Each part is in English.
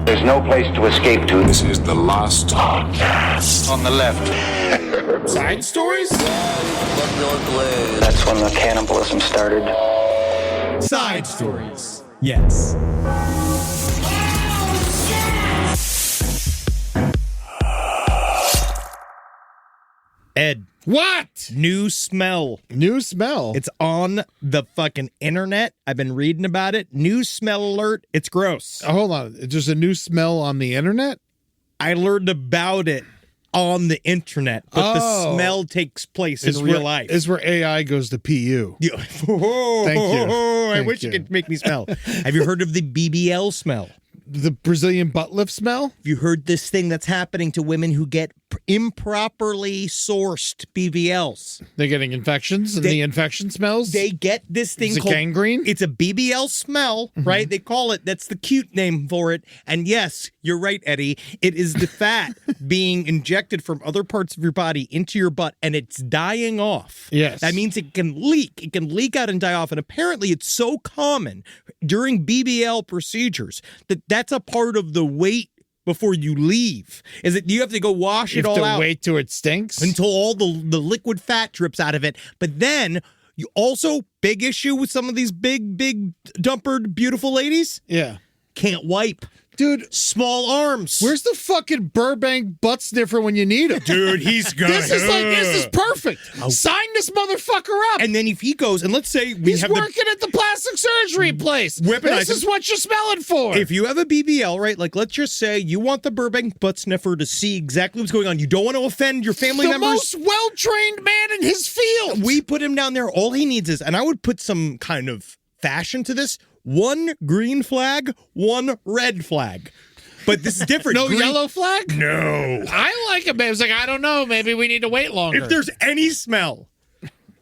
There's no place to escape to. This is the last podcast. On the left. Side stories? That's when the cannibalism started. Side stories. Yes. Ed. What? New smell. New smell? It's on the fucking internet. I've been reading about it. New smell alert. It's gross. Hold on. There's a new smell on the internet? I learned about it on the internet, but the smell takes place in real life. Is where AI goes to PU. Thank you. I wish you could make me smell. Have you heard of the BBL smell? The Brazilian butt lift smell? Have you heard this thing that's happening to women who get improperly sourced BBLs? They're getting infections, and the infection smells? They get this thing called gangrene? It's a BBL smell, right? They call it, that's the cute name for it. And yes, you're right, Eddie. It is the fat being injected from other parts of your body into your butt, and it's dying off. Yes. That means it can leak. It can leak out and die off. And apparently it's so common during BBL procedures that that's a part of the wait before you leave, is that you have to go wash it all out. You have to wait till it stinks? Until all the liquid fat drips out of it. But then, you also, big issue with some of these big dumpered, beautiful ladies? Yeah. Can't wipe. Dude. Small arms. Where's the fucking Burbank butt sniffer when you need him? Dude, he's good. This is perfect. Sign this motherfucker up. And then if he goes, and let's say he's working at the plastic surgery place. This is what you're smelling for. If you have a BBL, right, like let's just say you want the Burbank butt sniffer to see exactly what's going on. You don't want to offend your family members. The most well-trained man in his field. We put him down there. All he needs is, and I would put some kind of fashion to this, one green flag, one red flag. But this is different. No yellow flag? No. I like it, man. It's like, I don't know. Maybe we need to wait longer. If there's any smell,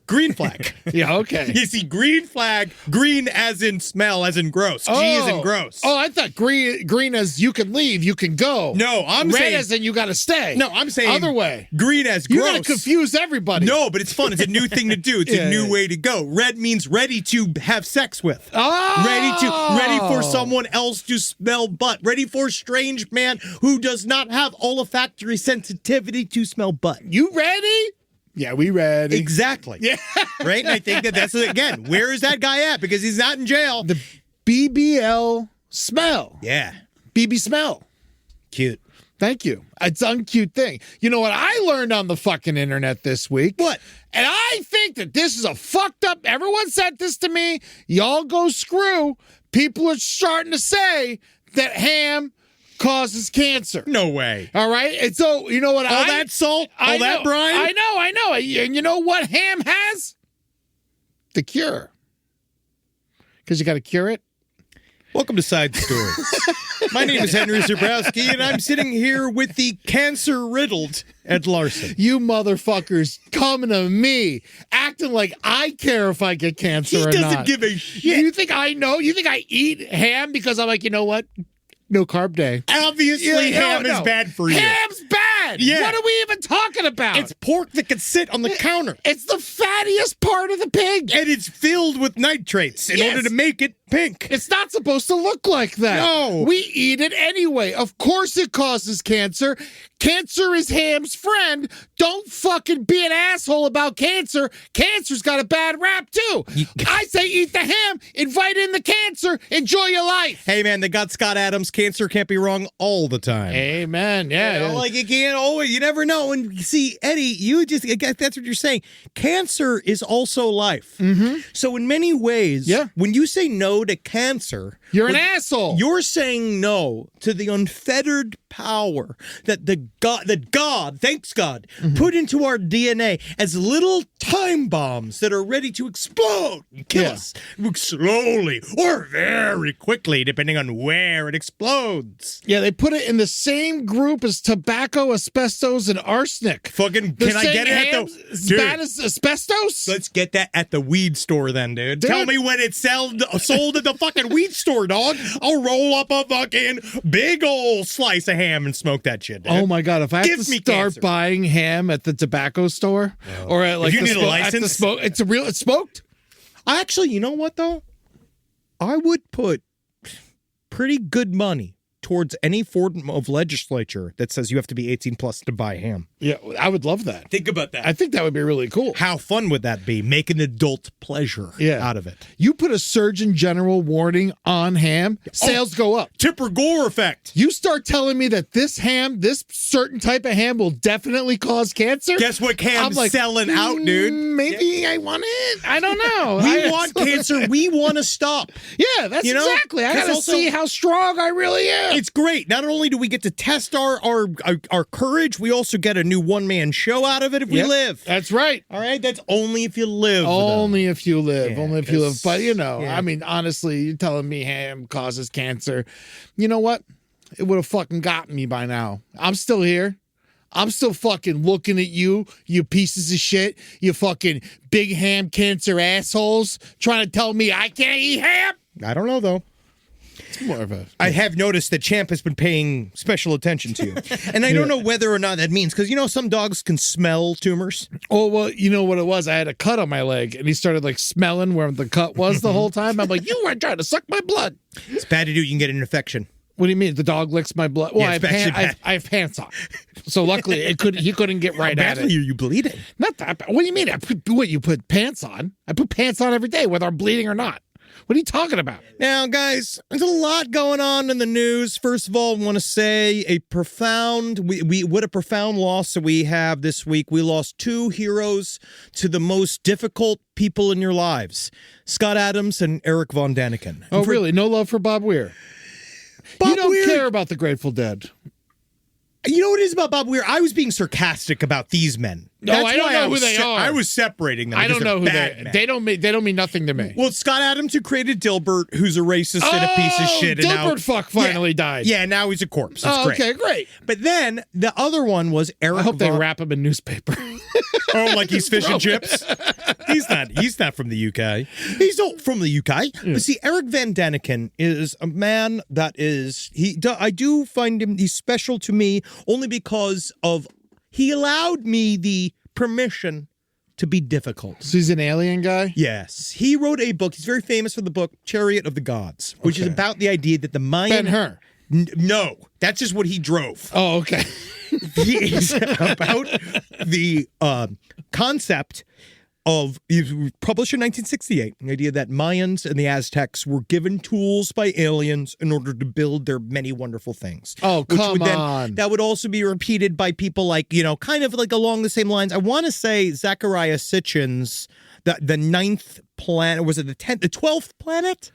green flag. Yeah, okay. You see, green flag, green as in smell, as in gross. G as in gross. Oh, I thought green as you can leave, you can go. No, I'm saying. Red as in you got to stay. No, I'm saying. Other way. Green as gross. You're going to confuse everybody. No, but it's fun. It's a new thing to do. It's a new way to go. Red means ready to have sex with. Oh! Ready for someone else to smell butt. Ready for a strange man who does not have olfactory sensitivity to smell butt. You ready? Yeah, we ready. Exactly. Yeah. Right? And I think that's, again, where is that guy at? Because he's not in jail. The BBL smell. Yeah. BB smell. Cute. Thank you. It's an uncute thing. You know what I learned on the fucking internet this week? What? And I think that this is a fucked up, everyone said this to me, y'all go screw. People are starting to say that ham causes cancer. No way. All right? And so, you know what? All that salt? All that brine? I know. And you know what ham has? The cure. Because you got to cure it. Welcome to Side Stories. My name is Henry Zabrowski, and I'm sitting here with the cancer-riddled Ed Larson. You motherfuckers coming to me, acting like I care if I get cancer or not. He doesn't give a shit. You think I know? You think I eat ham because I'm like, you know what? No carb day. Obviously, ham is bad for you. Ham's bad. Yeah. What are we even talking about? It's pork that can sit on the counter. It's the fattiest part of the pig. And it's filled with nitrates in order to make it pink. It's not supposed to look like that. No. We eat it anyway. Of course it causes cancer. Cancer is ham's friend. Don't fucking be an asshole about cancer. Cancer's got a bad rap, too. I say eat the ham, invite in the cancer, enjoy your life. Hey, man, they got Scott Adams. Cancer can't be wrong all the time. Amen. Yeah. You know, like, you can't always, you never know. And see, Eddie, you just, I guess that's what you're saying. Cancer is also life. Mm-hmm. So in many ways, when you say no to cancer, you're an asshole. You're saying no to the unfettered power that God, thanks God, put into our DNA as little time bombs that are ready to explode and kill us slowly or very quickly, depending on where it explodes. Yeah, they put it in the same group as tobacco, asbestos, and arsenic. Fucking, can I get it at the... As bad as asbestos? Let's get that at the weed store then, dude. Tell me when it's sold at the fucking weed store, dog. I'll roll up a fucking big old slice of ham and smoke that shit, dude. Oh my God, if I have to start buying ham at the tobacco store or at like if you need a license, it's smoked? Actually, you know what though? I would put pretty good money towards any form of legislature that says you have to be 18 plus to buy ham. Yeah, I would love that. Think about that. I think that would be really cool. How fun would that be? Make an adult pleasure out of it. You put a Surgeon General warning on ham, sales go up. Tipper Gore effect. You start telling me that this certain type of ham will definitely cause cancer? Guess what ham's selling out, dude? Maybe I want it. I don't know. We want cancer. We want to stop. Yeah, that's exactly. I got to see how strong I really am. It's great. Not only do we get to test our courage, we also get a new one-man show out of it if we live. That's right. All right? That's only if you live. Only if you live. Yeah, only if you live. But, I mean, honestly, you're telling me ham causes cancer. You know what? It would have fucking gotten me by now. I'm still here. I'm still fucking looking at you pieces of shit, you fucking big ham cancer assholes, trying to tell me I can't eat ham. I don't know, though. It's more of a... I have noticed that Champ has been paying special attention to you. And I don't know whether or not that means, because, some dogs can smell tumors. Oh, well, you know what it was? I had a cut on my leg, and he started, smelling where the cut was the whole time. I'm like, you weren't trying to suck my blood. It's bad to do. You can get an infection. What do you mean? The dog licks my blood? Well, I have pants on. So luckily, he couldn't get right at it. Are you bleeding? Not that. What do you mean? You put pants on? I put pants on every day, whether I'm bleeding or not. What are you talking about? Now, guys, there's a lot going on in the news. First of all, I want to say what a profound loss that we have this week. We lost two heroes to the most difficult people in your lives, Scott Adams and Eric Von Daniken. Oh, really? No love for Bob Weir? You don't care about the Grateful Dead. You know what it is about Bob Weir? I was being sarcastic about these men. No, I don't know who they are. I was separating them. I don't know who they don't mean nothing to me. Well, Scott Adams, who created Dilbert, who's a racist and a piece of shit. Dilbert finally died. Yeah, now he's a corpse. It's great. Okay, great. But then the other one was Eric. I hope they wrap him in newspaper. Oh, like he's fish and chips? He's not from the UK. He's not from the UK. Yeah. But see, Eric Van Daniken is a man that is, I do find him, he's special to me only because of, he allowed me the permission to be difficult. So he's an alien guy? Yes. He wrote a book. He's very famous for the book Chariot of the Gods, which is about the idea that the Mayan... Ben-Hur. No, that's just what he drove. Oh, okay. He's about the concept of, he was published in 1968, the idea that Mayans and the Aztecs were given tools by aliens in order to build their many wonderful things. Oh, come on. That would also be repeated by people like, kind of like along the same lines. I want to say Zecharia Sitchin's, the ninth planet, was it the 12th planet?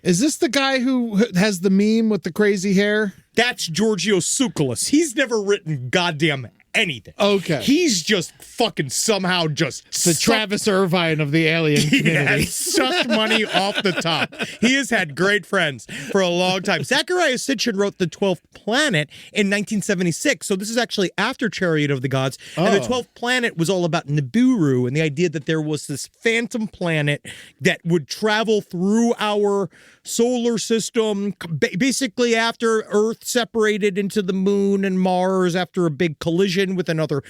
Is this the guy who has the meme with the crazy hair? That's Giorgio Tsoukalos. He's never written goddamn anything. Okay. He's just fucking somehow just... The Travis Irvine of the alien community. He has sucked money off the top. He has had great friends for a long time. Zecharia Sitchin wrote The 12th Planet in 1976, so this is actually after Chariot of the Gods. Oh. And The 12th Planet was all about Nibiru and the idea that there was this phantom planet that would travel through our solar system, basically after Earth separated into the moon and Mars after a big collision with another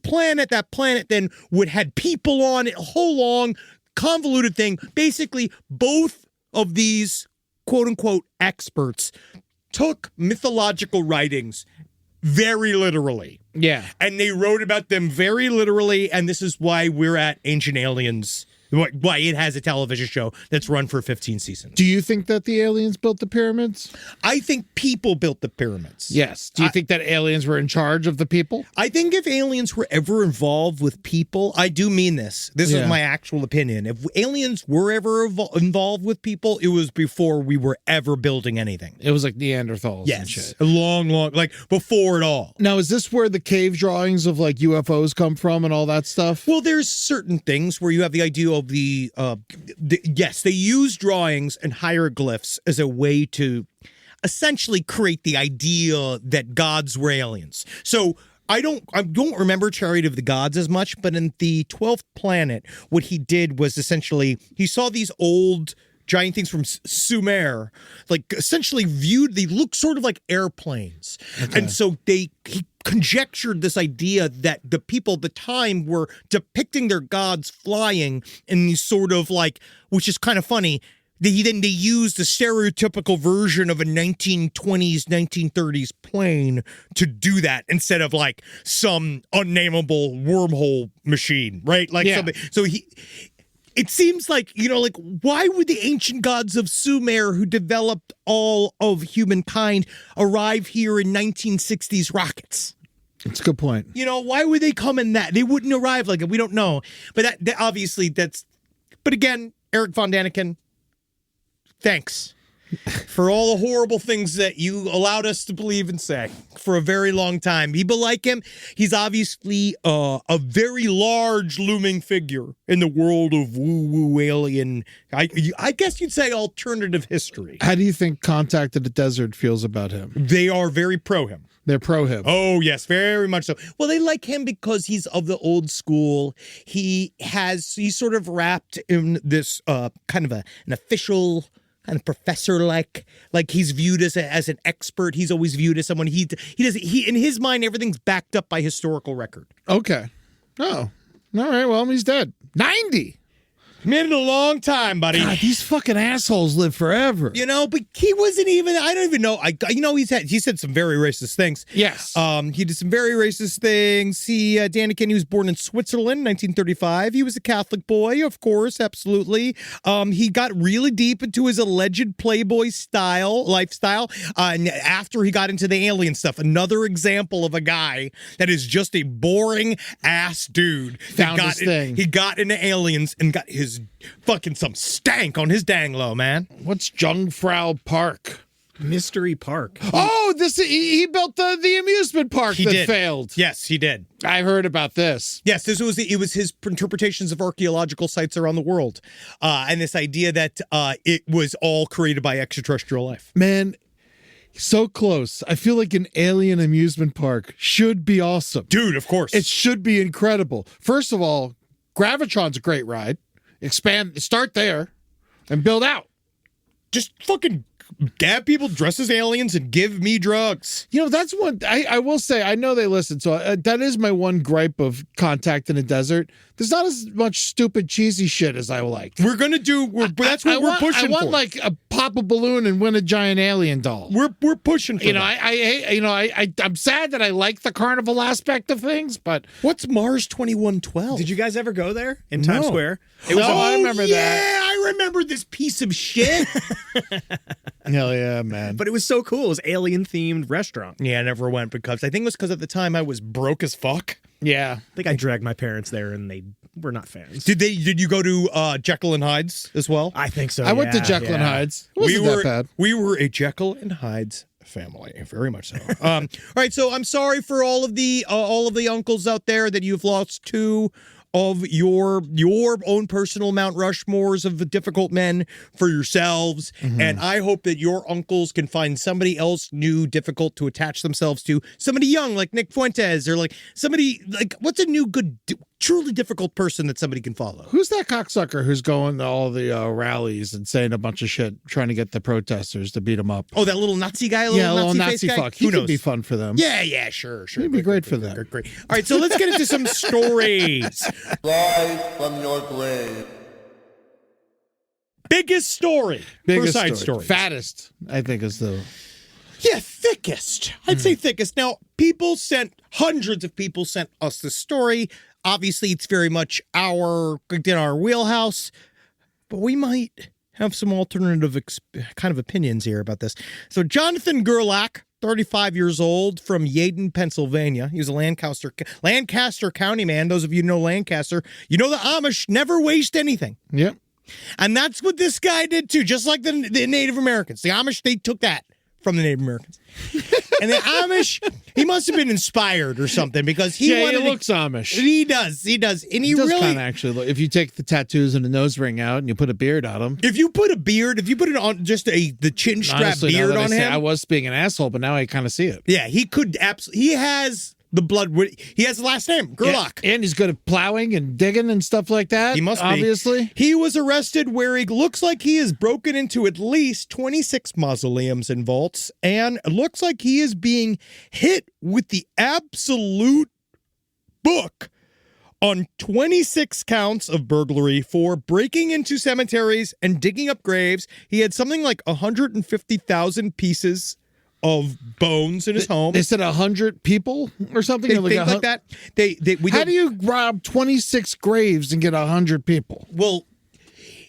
planet. That planet then had people on it, a whole long convoluted thing. Basically, both of these quote-unquote experts took mythological writings very literally. Yeah. And they wrote about them very literally, and this is why we're at Ancient Aliens, why it has a television show that's run for 15 seasons. Do you think that the aliens built the pyramids? I think people built the pyramids. Yes. Do you think that aliens were in charge of the people? I think if aliens were ever involved with people, I do mean this. This is my actual opinion. If aliens were ever involved with people, it was before we were ever building anything. It was like Neanderthals and shit. A long, like before it all. Now, is this where the cave drawings of like UFOs come from and all that stuff? Well, there's certain things where you have the idea of yes, they use drawings and hieroglyphs as a way to essentially create the idea that gods were aliens. So I don't remember Chariot of the Gods as much, but in the 12th Planet, what he did was essentially he saw these old giant things from Sumer, like essentially they look sort of like airplanes. Okay. And so he conjectured this idea that the people at the time were depicting their gods flying in these sort of like, which is kind of funny, They used the stereotypical version of a 1920s, 1930s plane to do that instead of like some unnameable wormhole machine, right? Like something. So it seems like, like why would the ancient gods of Sumer who developed all of humankind arrive here in 1960s rockets? That's a good point. Why would they come in that? They wouldn't arrive like it. We don't know. But that obviously but again, Eric von Daniken, thanks for all the horrible things that you allowed us to believe and say for a very long time. People like him. He's obviously a very large looming figure in the world of woo-woo alien, I guess you'd say alternative history. How do you think Contact in the Desert feels about him? They are very pro him. They're pro him. Oh, yes, very much so. Well, they like him because he's of the old school. He's sort of wrapped in this kind of an official kind of professor like he's viewed as an expert. He's always viewed as someone he in his mind everything's backed up by historical record. Okay. Oh. All right, well, he's dead. 90. Made it a long time, buddy. God, these fucking assholes live forever. But he wasn't even, I don't even know. He said some very racist things. Yes. He did some very racist things. Daniken, he was born in Switzerland, 1935. He was a Catholic boy, of course, absolutely. He got really deep into his alleged Playboy lifestyle. And after he got into the alien stuff, another example of a guy that is just a boring ass dude. Found his thing. He got into aliens and got his fucking some stank on his dang low, man. What's Jungfrau Park? Mystery Park. Oh, he built the amusement park that failed. Yes, he did. I hered about this. Yes, it was his interpretations of archaeological sites around the world, and this idea that it was all created by extraterrestrial life. Man, so close. I feel like an alien amusement park should be awesome. Dude, of course. It should be incredible. First of all, Gravitron's a great ride. Start there and build out. Just fucking have people dress as aliens and give me drugs. That's one, I will say, I know they listen, so that is my one gripe of Contact in the Desert. There's not as much stupid, cheesy shit as I like. That's what we're pushing for. I want like a pop a balloon and win a giant alien doll. We're pushing for that. I'm sad that I like the carnival aspect of things, but what's Mars 2112? Did you guys ever go there in Times Square? I remember that. Yeah, I remember this piece of shit. Hell yeah, man. But it was so cool. It was alien-themed restaurant. Yeah, I never went because I think it was because at the time I was broke as fuck. Yeah. I think I dragged my parents there and they were not fans. Did you go to Jekyll and Hyde's as well? I think so. I went to Jekyll and Hyde's. It wasn't that bad. We were a Jekyll and Hyde's family, very much so. All right, so I'm sorry for all of the uncles out there that you've lost two of your own personal Mount Rushmores of the difficult men for yourselves. Mm-hmm. And I hope that your uncles can find somebody else new difficult to attach themselves to. Somebody young like Nick Fuentes, or like somebody like, what's a new good truly difficult person that somebody can follow? Who's that cocksucker who's going to all the rallies and saying a bunch of shit, trying to get the protesters to beat him up? Oh, that little Nazi guy? A little Nazi fuck. He could be fun for them. Yeah, sure. He'd be great for them. Great. All right, so let's get into some stories. Live from your grave. Biggest story. Biggest side story. Fattest, I think, is the... Yeah, thickest. I'd say thickest. Now, hundreds of people sent us this story. Obviously, it's very much our wheelhouse, but we might have some alternative kind of opinions here about this. So Jonathan Gerlach, 35 years old, from Yeadon, Pennsylvania. He was a Lancaster County man. Those of you who know Lancaster, you know the Amish never waste anything. Yep. And that's what this guy did too, just like the Native Americans. The Amish, they took that from the Native Americans. And the Amish, he must have been inspired or something, because he looks Amish. He does. And he does really kind of actually look. If you take the tattoos and the nose ring out and you put a beard on him. If you put it on just the chin strap Honestly, beard on him. I was being an asshole, but now I kind of see it. Yeah, he could absolutely. He has the blood. He has the last name, Gerlach. Yeah, and he's good at plowing and digging and stuff like that. He must be. Obviously. He was arrested where he looks like he has broken into at least 26 mausoleums and vaults, and it looks like he is being hit with the absolute book on 26 counts of burglary for breaking into cemeteries and digging up graves. He had something like 150,000 pieces of bones in his home. They said 100 people or something? They Or think like that. How do you rob 26 graves and get 100 people? Well,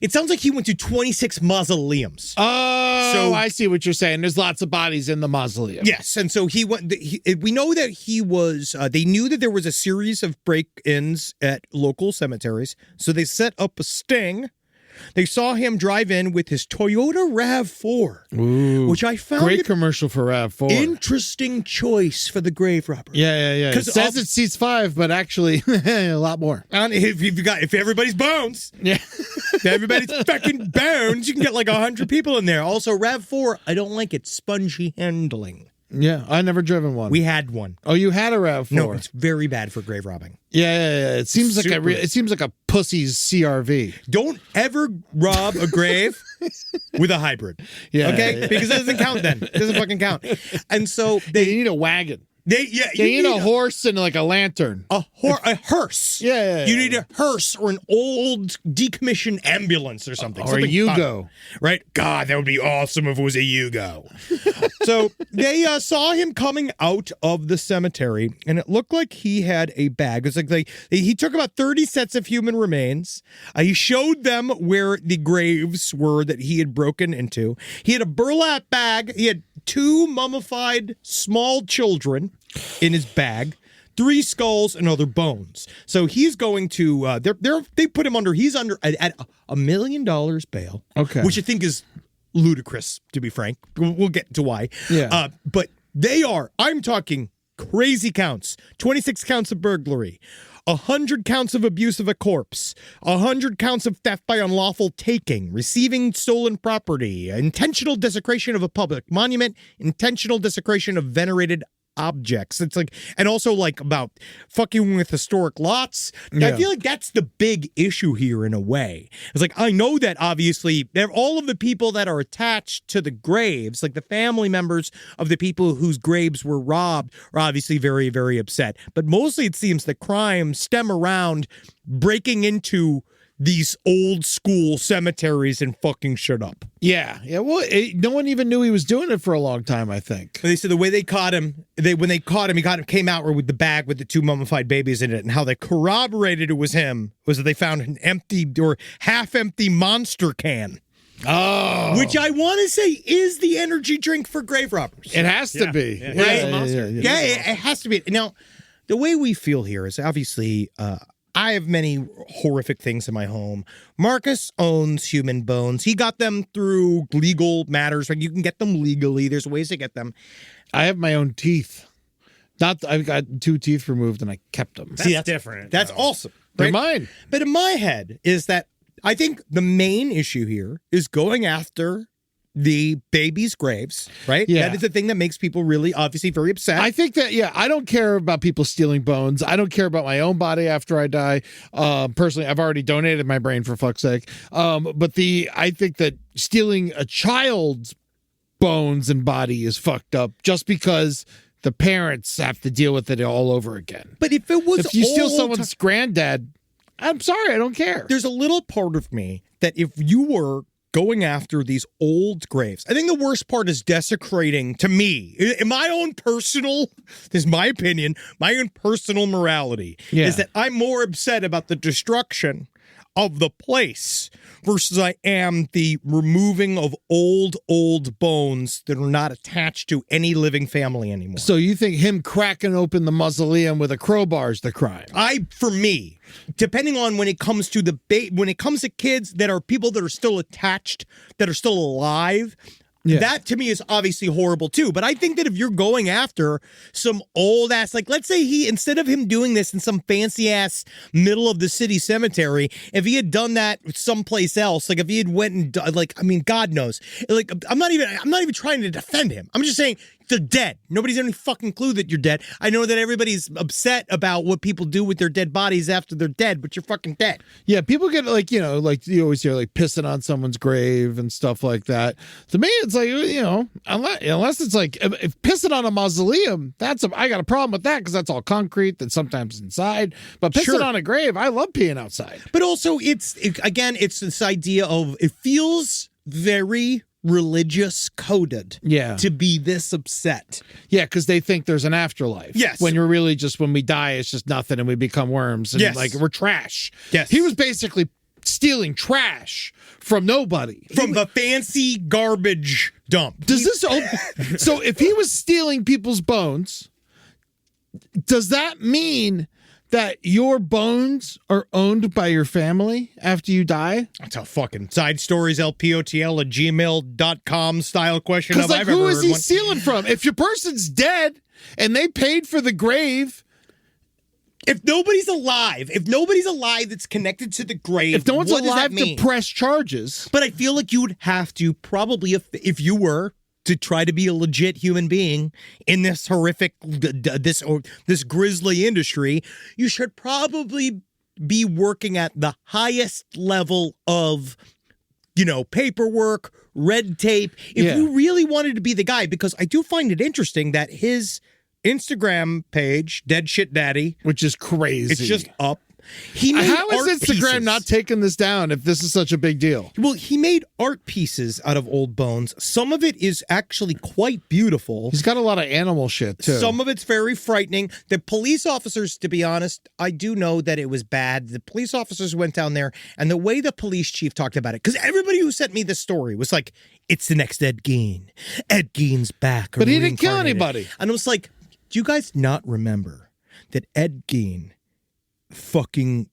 it sounds like he went to 26 mausoleums. Oh, So- I see what you're saying. There's lots of bodies in the mausoleum. Yes, and so he went. We know that he was. They knew that there was a series of break-ins at local cemeteries, so they set up a sting. They saw him drive in with his Toyota RAV4, which I found Great commercial for RAV4. interesting choice for the grave robber. Yeah. It 'Cause says it seats 5, but actually a lot more. And if everybody's bones, Yeah. if everybody's fucking bones, you can get like 100 people in there. Also, RAV4, I don't like it. Spongy handling. Yeah, I never driven one. We had one. Oh, you had a RAV4? No, it's very bad for grave robbing. Yeah. It seems like Super. it seems like a pussy's CRV. Don't ever rob a grave with a hybrid. Yeah, Okay? yeah. Because it doesn't count then. It doesn't fucking count. And so You they need a wagon. you You need a horse and like a lantern. a hearse. Yeah. You need a hearse or an old decommissioned ambulance or something. Or a Something Yugo. fun. Right? God, that would be awesome if it was a Yugo. So they saw him coming out of the cemetery, and it looked like he had a bag. It's like he took about 30 sets of human remains. He showed them where the graves were that he had broken into. He had a burlap bag. He had 2 mummified small children in his bag, 3 skulls and other bones. So he's going to they put him under. He's under at $1 million bail. Okay. Which I think is ludicrous, to be frank. We'll get to why. Yeah. But they are. I'm talking crazy counts. 26 counts of burglary. 100 counts of abuse of a corpse, 100 counts of theft by unlawful taking, receiving stolen property, intentional desecration of a public monument, intentional desecration of venerated objects. It's like, and also like about fucking with historic lots. Yeah. I feel like that's the big issue here in a way. It's like, I know that obviously all of the people that are attached to the graves, like the family members of the people whose graves were robbed, are obviously very, very upset. But mostly it seems the crimes stem around breaking into these old school cemeteries and fucking shit up. Yeah. Well, no one even knew he was doing it for a long time, I think. They said the way they caught him, when they caught him, came out with the bag with the 2 mummified babies in it, and how they corroborated it was him was that they found an empty or half-empty Monster can. Oh. Which I want to say is the energy drink for grave robbers. It has to be. Yeah. Yeah, Yeah, it has to be. Now, the way we feel here is obviously I have many horrific things in my home. Marcus owns human bones. He got them through legal matters. Like, you can get them legally. There's ways to get them. I have my own teeth. I've got 2 teeth removed and I kept them. That's different. That's awesome. They're right? mine. But in my head is that I think the main issue here is going after the babies' graves, right? Yeah. That is the thing that makes people really obviously very upset. I think that, I don't care about people stealing bones. I don't care about my own body after I die. Personally, I've already donated my brain for fuck's sake. But I think that stealing a child's bones and body is fucked up just because the parents have to deal with it all over again. But if it was If you steal old someone's granddad, I'm sorry, I don't care. there's a little part of me that if you were going after these old graves, I think the worst part is desecrating, to me, in my own personal, this is my opinion, my own personal morality, is that I'm more upset about the destruction of the place versus I am the removing of old bones that are not attached to any living family anymore. So you think him cracking open the mausoleum with a crowbar is the crime? For me, depending on when it comes to when it comes to kids that are people that are still attached, that are still alive, that to me is obviously horrible too. But I think that if you're going after some old ass, like let's say instead of him doing this in some fancy ass middle of the city cemetery, if he had done that someplace else, like if he had went and like, I mean, God knows, like I'm not even trying to defend him. I'm just saying they're dead. Nobody's any fucking clue that you're dead. I know that everybody's upset about what people do with their dead bodies after they're dead, but you're fucking dead. Yeah, people get like you always hear like pissing on someone's grave and stuff like that. To me, it's like, unless it's like if pissing on a mausoleum, I got a problem with that because that's all concrete that's sometimes inside. But pissing on a grave, I love peeing outside. But also, it's this idea of it feels very religious coded to be this upset. Yeah, because they think there's an afterlife. Yes. When you're really just, when we die, it's just nothing and we become worms. And like, we're trash. Yes. He was basically stealing trash from nobody. From the fancy garbage dump. So if he was stealing people's bones, does that mean that your bones are owned by your family after you die? That's a fucking side stories, lpotl@gmail.com style question. Because like, who is he stealing from? If your person's dead and they paid for the grave... If nobody's alive that's connected to the grave, if no one's what alive does that mean? to press charges. But I feel like you would have to probably, if you were to try to be a legit human being in this horrific, this grisly industry, you should probably be working at the highest level of, paperwork, red tape. If you really wanted to be the guy, because I do find it interesting that his Instagram page, Dead Shit Daddy, which is crazy. It's just up. He made How is art Instagram pieces. not taking this down if this is such a big deal? Well, he made art pieces out of old bones. Some of it is actually quite beautiful. He's got a lot of animal shit, too. Some of it's very frightening. The police officers, to be honest, I do know that it was bad. The police officers went down there, and the way the police chief talked about it, because everybody who sent me this story was like, it's the next Ed Gein. Ed Gein's back. But he didn't kill anybody. And I was like, do you guys not remember that Ed Gein fucking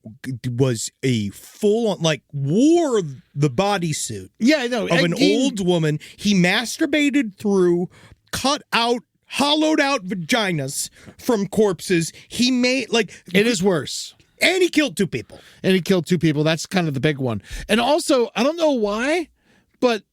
was a full-on, like, wore the bodysuit I know. of Ed an Gein, old woman. He masturbated through, cut out, hollowed out vaginas from corpses. He made, like... It is worse. And he killed two people. That's kind of the big one. And also, I don't know why, but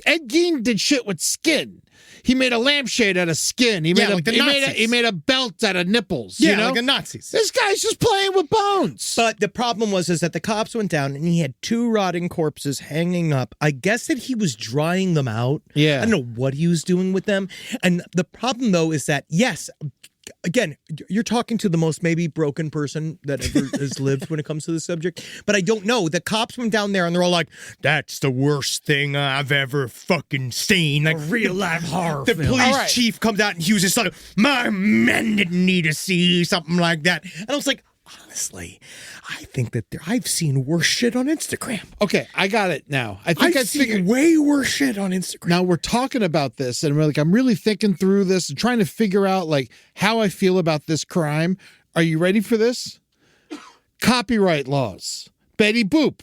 Ed Gein did shit with skin. He made a lampshade out of skin. He made he made a belt out of nipples. Yeah, you know? like the Nazis. This guy's just playing with bones. But the problem was that the cops went down and he had two rotting corpses hanging up. I guess that he was drying them out. Yeah. I don't know what he was doing with them. And the problem, though, is that, yes, again, you're talking to the most maybe broken person that ever has lived when it comes to this subject. But I don't know. The cops went down there and they're all like, that's the worst thing I've ever fucking seen. Like Real life horror The film. police chief comes out and he was just like, my men didn't need to see something like that. And I was like, honestly, I think that I've seen worse shit on Instagram. Okay, I got it now. I think I've seen way worse shit on Instagram. Now we're talking about this, and I'm really thinking through this and trying to figure out like how I feel about this crime. Are you ready for this? Copyright laws. Betty Boop,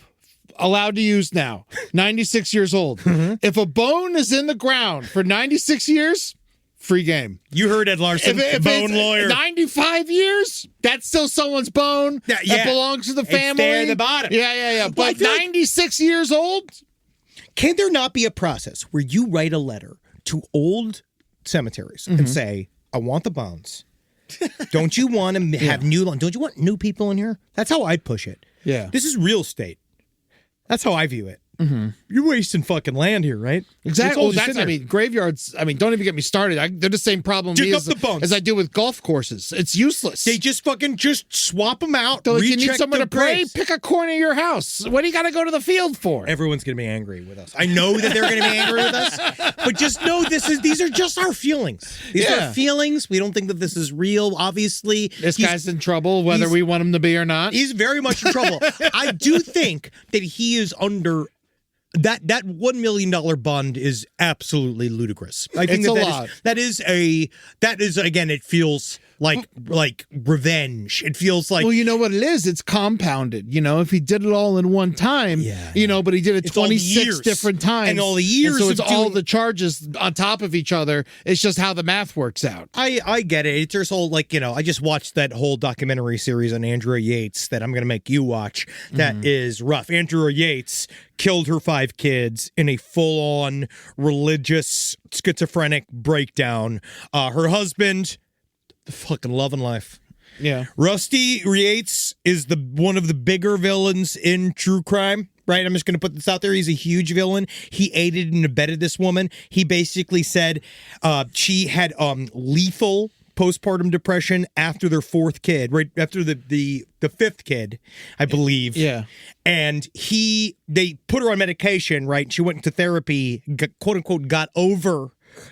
allowed to use now. 96 years old. If a bone is in the ground for 96 years, free game. You heard Ed Larson, If bone it's lawyer. 95 years, that's still someone's bone. Yeah, That belongs to the It's family. there at the bottom. Yeah. Well, I But feel like- 96 years old? Can there not be a process where you write a letter to old cemeteries and say, I want the bones. Don't you want to have don't you want new people in here? That's how I'd push it. Yeah. This is real estate. That's how I view it. You're wasting fucking land here, right? Exactly. Well, Graveyards, don't even get me started. They're the same problem Dig me up the bones. as I do with golf courses. It's useless. They just swap them out. They're like, you need recheck someone the to pray? graves. Pick a corner of your house. What do you got to go to the field for? Everyone's going to be angry with us. I know that they're going to be angry with us, but just know these are just our feelings. These are feelings. We don't think that this is real. Obviously, This guy's in trouble, whether we want him to be or not. he's very much in trouble. I do think that he is under that $1 million bond is absolutely ludicrous. I think It's a lot. that is again. It feels like revenge. It feels like Well, you know what it is? It's compounded. If he did it all in one time, but he did it It's all the 26 years. different times. And all the years so of it's all doing- the charges on top of each other. It's just how the math works out. I get it. It's just whole I just watched that whole documentary series on Andrea Yates that I'm going to make you watch. That is rough. Andrea Yates killed her 5 kids in a full-on religious schizophrenic breakdown. Her husband, fucking loving life. Yeah. Rusty Yates is one of the bigger villains in true crime right? I'm just going to put this out there. He's a huge villain. He aided and abetted this woman. He basically said she had lethal postpartum depression after their fourth kid, right after the fifth kid, I believe. Yeah. And they put her on medication, right? She went into therapy, quote unquote, got over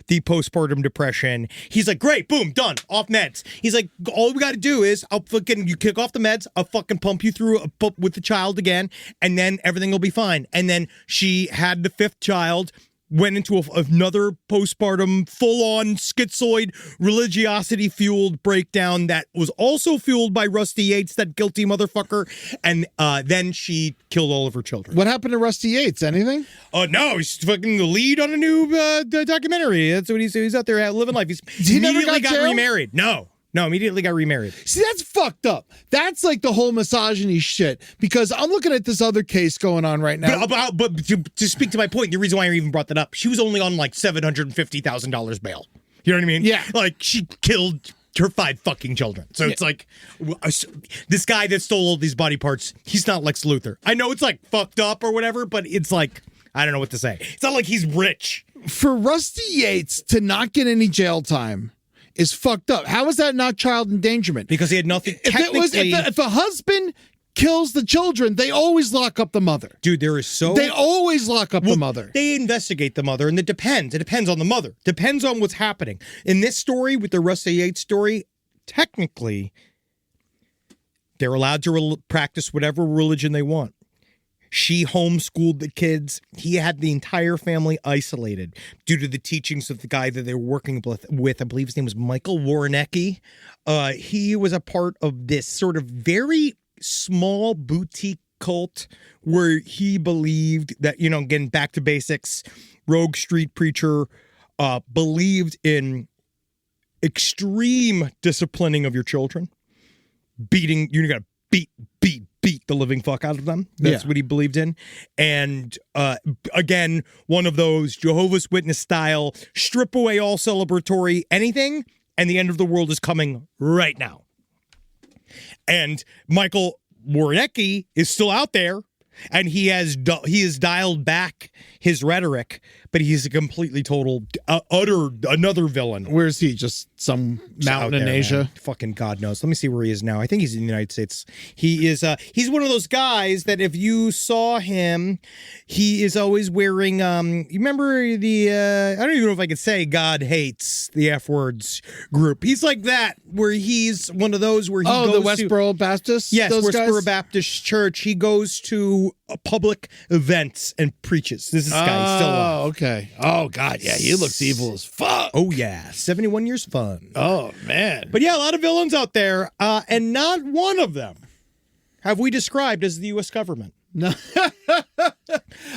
the postpartum depression. He's like, great, boom, done, off meds. He's like, all we got to do is you kick off the meds, I'll fucking pump you through with the child again, and then everything will be fine. And then she had the fifth child, went into another postpartum full-on schizoid religiosity-fueled breakdown that was also fueled by Rusty Yates, that guilty motherfucker, and then she killed all of her children. What happened to Rusty Yates? Anything? No, he's fucking the lead on a new documentary. That's what he's out there living life. He never immediately got jailed? remarried. No, immediately got remarried. See, that's fucked up. That's like the whole misogyny shit. Because I'm looking at this other case going on right now. But to speak to my point, the reason why I even brought that up, she was only on like $750,000 bail. You know what I mean? Yeah. Like, she killed her 5 fucking children. So it's like, this guy that stole all these body parts, he's not Lex Luthor. I know it's like fucked up or whatever, but it's like, I don't know what to say. It's not like he's rich. For Rusty Yates to not get any jail time is fucked up. How is that not child endangerment? Because he had nothing. If a husband kills the children, they always lock up the mother. Dude, they always lock up the mother. They investigate the mother, and it depends. It depends on the mother. Depends on what's happening. In this story, with the Rusty Yates story, technically, they're allowed to practice whatever religion they want. She homeschooled the kids. He had the entire family isolated due to the teachings of the guy that they were working with. I believe his name was Michael Warrenecki. He was a part of this sort of very small boutique cult where he believed that, again, back to basics, rogue street preacher, believed in extreme disciplining of your children. Beating, you got to beat the living fuck out of them. That's what he believed in. And again, one of those Jehovah's Witness style, strip away all celebratory anything, and the end of the world is coming right now. And Michael Warrenecki is still out there, and he has dialed back his rhetoric, but he's a completely total, utter, another villain. Where is he? Just some mountain in Asia? Man. Fucking God knows. Let me see where he is now. I think he's in the United States. He is, he's one of those guys that if you saw him, he is always wearing, you remember I don't even know if I could say God hates the F words group. He's like that, where he's one of those where he goes the Westboro Baptist? Yes, those Westboro guys? Baptist Church. He goes to public events and preaches. This is guy still alive. Oh, okay. Oh, God, yeah, he looks evil as fuck. Oh, yeah. 71 years fun. Oh, man. But yeah, a lot of villains out there, and not one of them have we described as the U.S. government. No.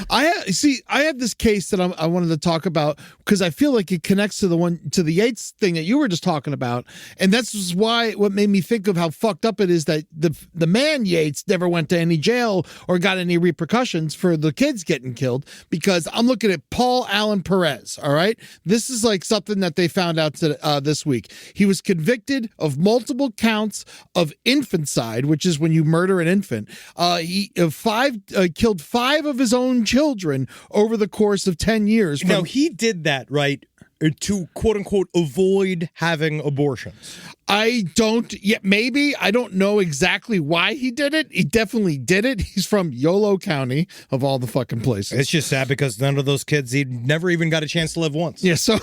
I have this case that I wanted to talk about because I feel like it connects to the Yates thing that you were just talking about, and that's what made me think of how fucked up it is that the man Yates never went to any jail or got any repercussions for the kids getting killed. Because I'm looking at Paul Allen Perez. All right, this is like something that they found out this week. He was convicted of multiple counts of infanticide, which is when you murder an infant. He killed 5 of his own children over the course of 10 years. Now, he did that, right, to quote-unquote avoid having abortions. Maybe. I don't know exactly why he did it. He definitely did it. He's from Yolo County, of all the fucking places. It's just sad because none of those kids, he never even got a chance to live once. Yeah, so...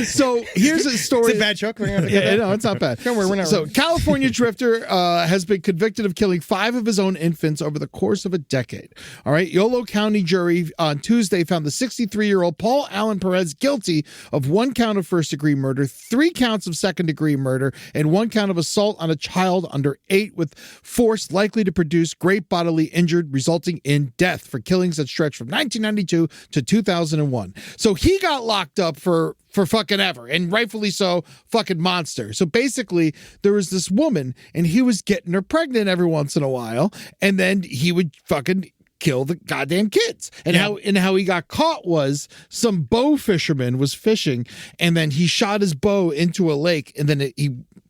So here's a story. It's a bad joke. Yeah, no, it's not bad. Don't worry, we're not. So California drifter has been convicted of killing 5 of his own infants over the course of a decade. All right. Yolo County jury on Tuesday found the 63-year-old Paul Allen Perez guilty of 1 count of first-degree murder, 3 counts of second-degree murder, and 1 count of assault on a child under 8 with force likely to produce great bodily injury resulting in death for killings that stretch from 1992 to 2001. So he got locked up for fucking ever, and rightfully so, fucking monster. So basically, there was this woman, and he was getting her pregnant every once in a while, and then he would fucking kill the goddamn kids. And how he got caught was some bow fisherman was fishing, and then he shot his bow into a lake, and then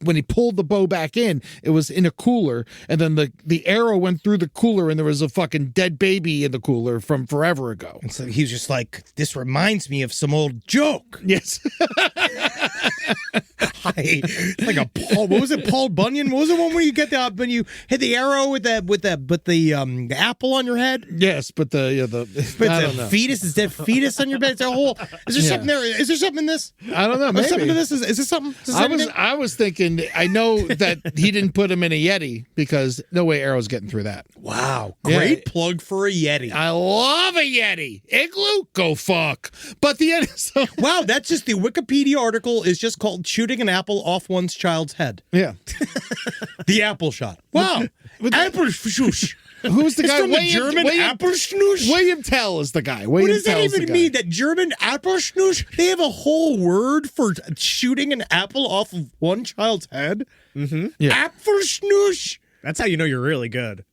when he pulled the bow back in, it was in a cooler, and then the arrow went through the cooler, and there was a fucking dead baby in the cooler from forever ago. And so he was just like, this reminds me of some old joke. Yes. It's like a Paul. What was it? Paul Bunyan. What was the one where you get when you hit the arrow with the apple on your head? Yes, but the I don't know. Fetus is dead. Fetus on your bed. It's a whole. Is there something there? Is there something in this? I don't know. Is Maybe. something to this? Is this something? I was thinking. I know that he didn't put him in a Yeti because no way Arrow's getting through that. Wow, great plug for a Yeti. I love a Yeti. Igloo, go fuck. But the end. So, wow, that's just the Wikipedia article is just called "Shooting an Apple Off One's Child's Head." Yeah, the apple shot. Wow, apple shoosh. Who's the guy? From the German Apfelschnuss? William Tell is the guy. What does that even mean? That German Apfelschnuss? They have a whole word for shooting an apple off of one child's head? Mm-hmm. Yeah. Apfelschnuss? That's how you know you're really good.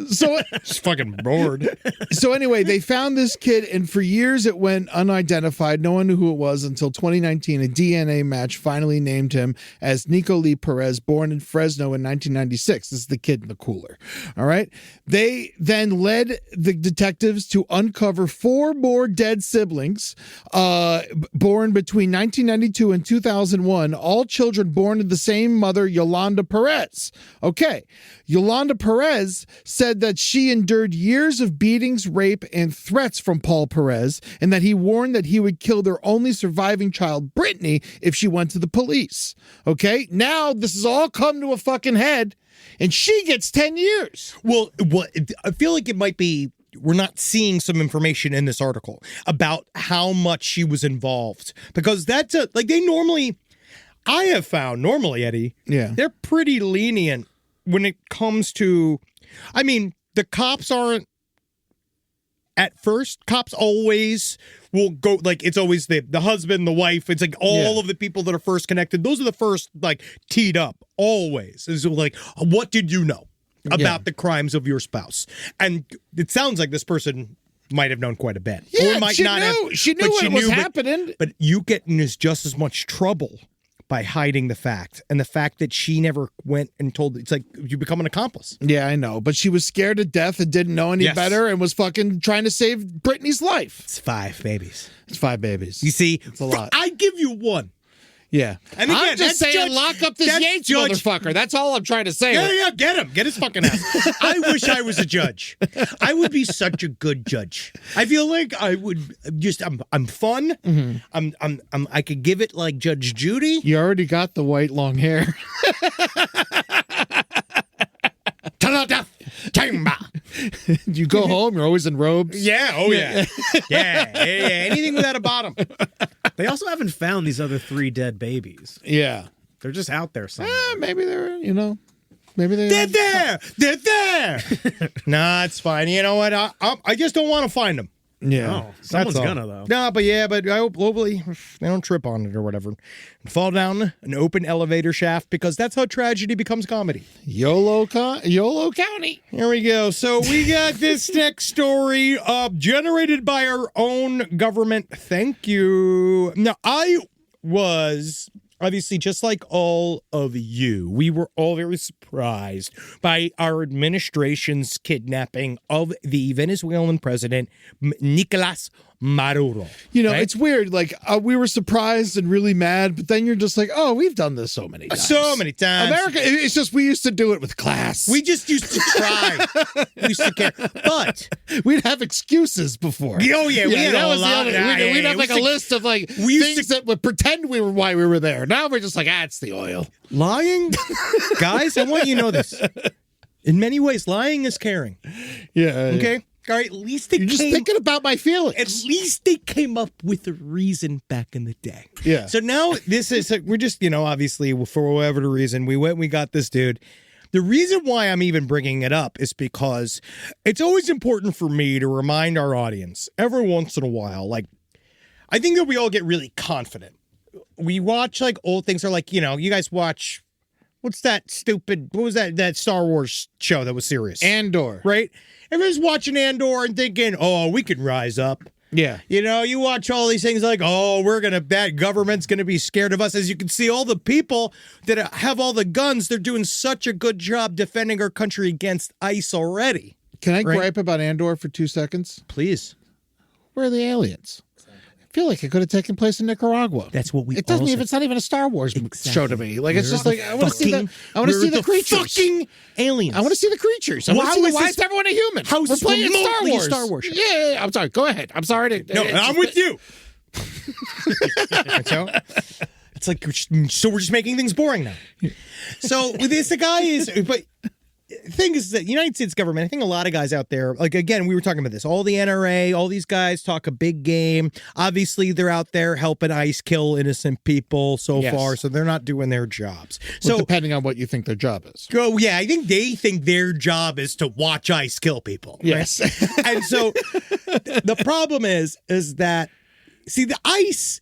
So just fucking bored. So anyway, they found this kid, and for years it went unidentified. No one knew who it was until 2019. A DNA match finally named him as Nico Lee Perez, born in Fresno in 1996. This is the kid in the cooler. All right. They then led the detectives to uncover 4 more dead siblings born between 1992 and 2001, all children born to the same mother, Yolanda Perez. Okay. Yolanda Perez said that she endured years of beatings, rape, and threats from Paul Perez, and that he warned that he would kill their only surviving child, Brittany, if she went to the police. Okay? Now this has all come to a fucking head, and she gets 10 years. Well, I feel like it might be we're not seeing some information in this article about how much she was involved, because that's I have found normally, Eddie, they're pretty lenient when it comes to, I mean, the cops aren't at first. Cops always will go, like, it's always the husband, the wife. It's like all of the people that are first connected. Those are the first, like, teed up always. It's like, what did you know about the crimes of your spouse? And it sounds like this person might have known quite a bit. Yeah, or might she not knew. Have, she knew what was happening. But you get in just as much trouble by hiding the fact, and the fact that she never went and told. It's like you become an accomplice. Yeah, I know, but she was scared to death and didn't know any better, and was fucking trying to save Brittany's life. It's 5 babies. It's 5 babies. You see, it's a lot. I give you 1. Yeah, and again, I'm just saying, lock up this Yates motherfucker. That's all I'm trying to say. Yeah, get him, get his fucking ass. I wish I was a judge. I would be such a good judge. I feel like I would just. I'm fun. Mm-hmm. I could give it like Judge Judy. You already got the white long hair. You go home, you're always in robes. Yeah, yeah. Anything without a bottom. They also haven't found these other 3 dead babies. Yeah. They're just out there somewhere. Maybe they're, They're there. Nah, it's fine. You know what? I just don't want to find them. Yeah. Oh, someone's gonna, though. No, but I hope globally they don't trip on it or whatever and fall down an open elevator shaft, because that's how tragedy becomes comedy. YOLO County. Here we go. So we got this next story generated by our own government. Thank you. Now, I was obviously, just like all of you, we were all very surprised by our administration's kidnapping of the Venezuelan president, Nicolas Maduro. It's weird. Like, we were surprised and really mad, but then you're just like, oh, we've done this so many times. America, it's just we used to do it with class. We just used to try. We used to care. But we'd have excuses before. Oh, yeah. We had a lot. We'd have like a list of like things that would pretend we were why we were there. Now we're just like, it's the oil. Lying? Guys, I want you to know this. In many ways, lying is caring. Yeah. Okay? All right, at least you're just thinking about my feelings. At least they came up with a reason back in the day. Yeah. So now this is, we're just, obviously for whatever reason, we got this dude. The reason why I'm even bringing it up is because it's always important for me to remind our audience every once in a while. Like, I think that we all get really confident. We watch like old things, are like, you guys watch What's that stupid? What was that Star Wars show that was serious? Andor. Right? Everybody's watching Andor and thinking, oh, we can rise up. Yeah. You know, you watch all these things like, oh, that government's going to be scared of us. As you can see, all the people that have all the guns, they're doing such a good job defending our country against ICE already. Can I gripe about Andor for 2 seconds? Please. Where are the aliens? I feel like it could have taken place in Nicaragua. That's what we. It doesn't also- even. It's not even a Star Wars show to me. Like it's just like I want to see the. I want to We're see the creatures. Fucking aliens. I want to see the creatures. I want to see why is everyone a human? How is We're this playing Star remotely a Wars. Star Wars show? Yeah. I'm sorry. Go ahead. I'm sorry. No, I'm with you. So, it's like we're just making things boring now. So the guy is, but. The thing is that the United States government, I think a lot of guys out there, like, again, we were talking about this, all the NRA, all these guys talk a big game. Obviously, they're out there helping ICE kill innocent people so far, so they're not doing their jobs. So depending on what you think their job is. Oh, yeah, I think they think their job is to watch ICE kill people. Yes. Right? And so the problem is that, see, the ICE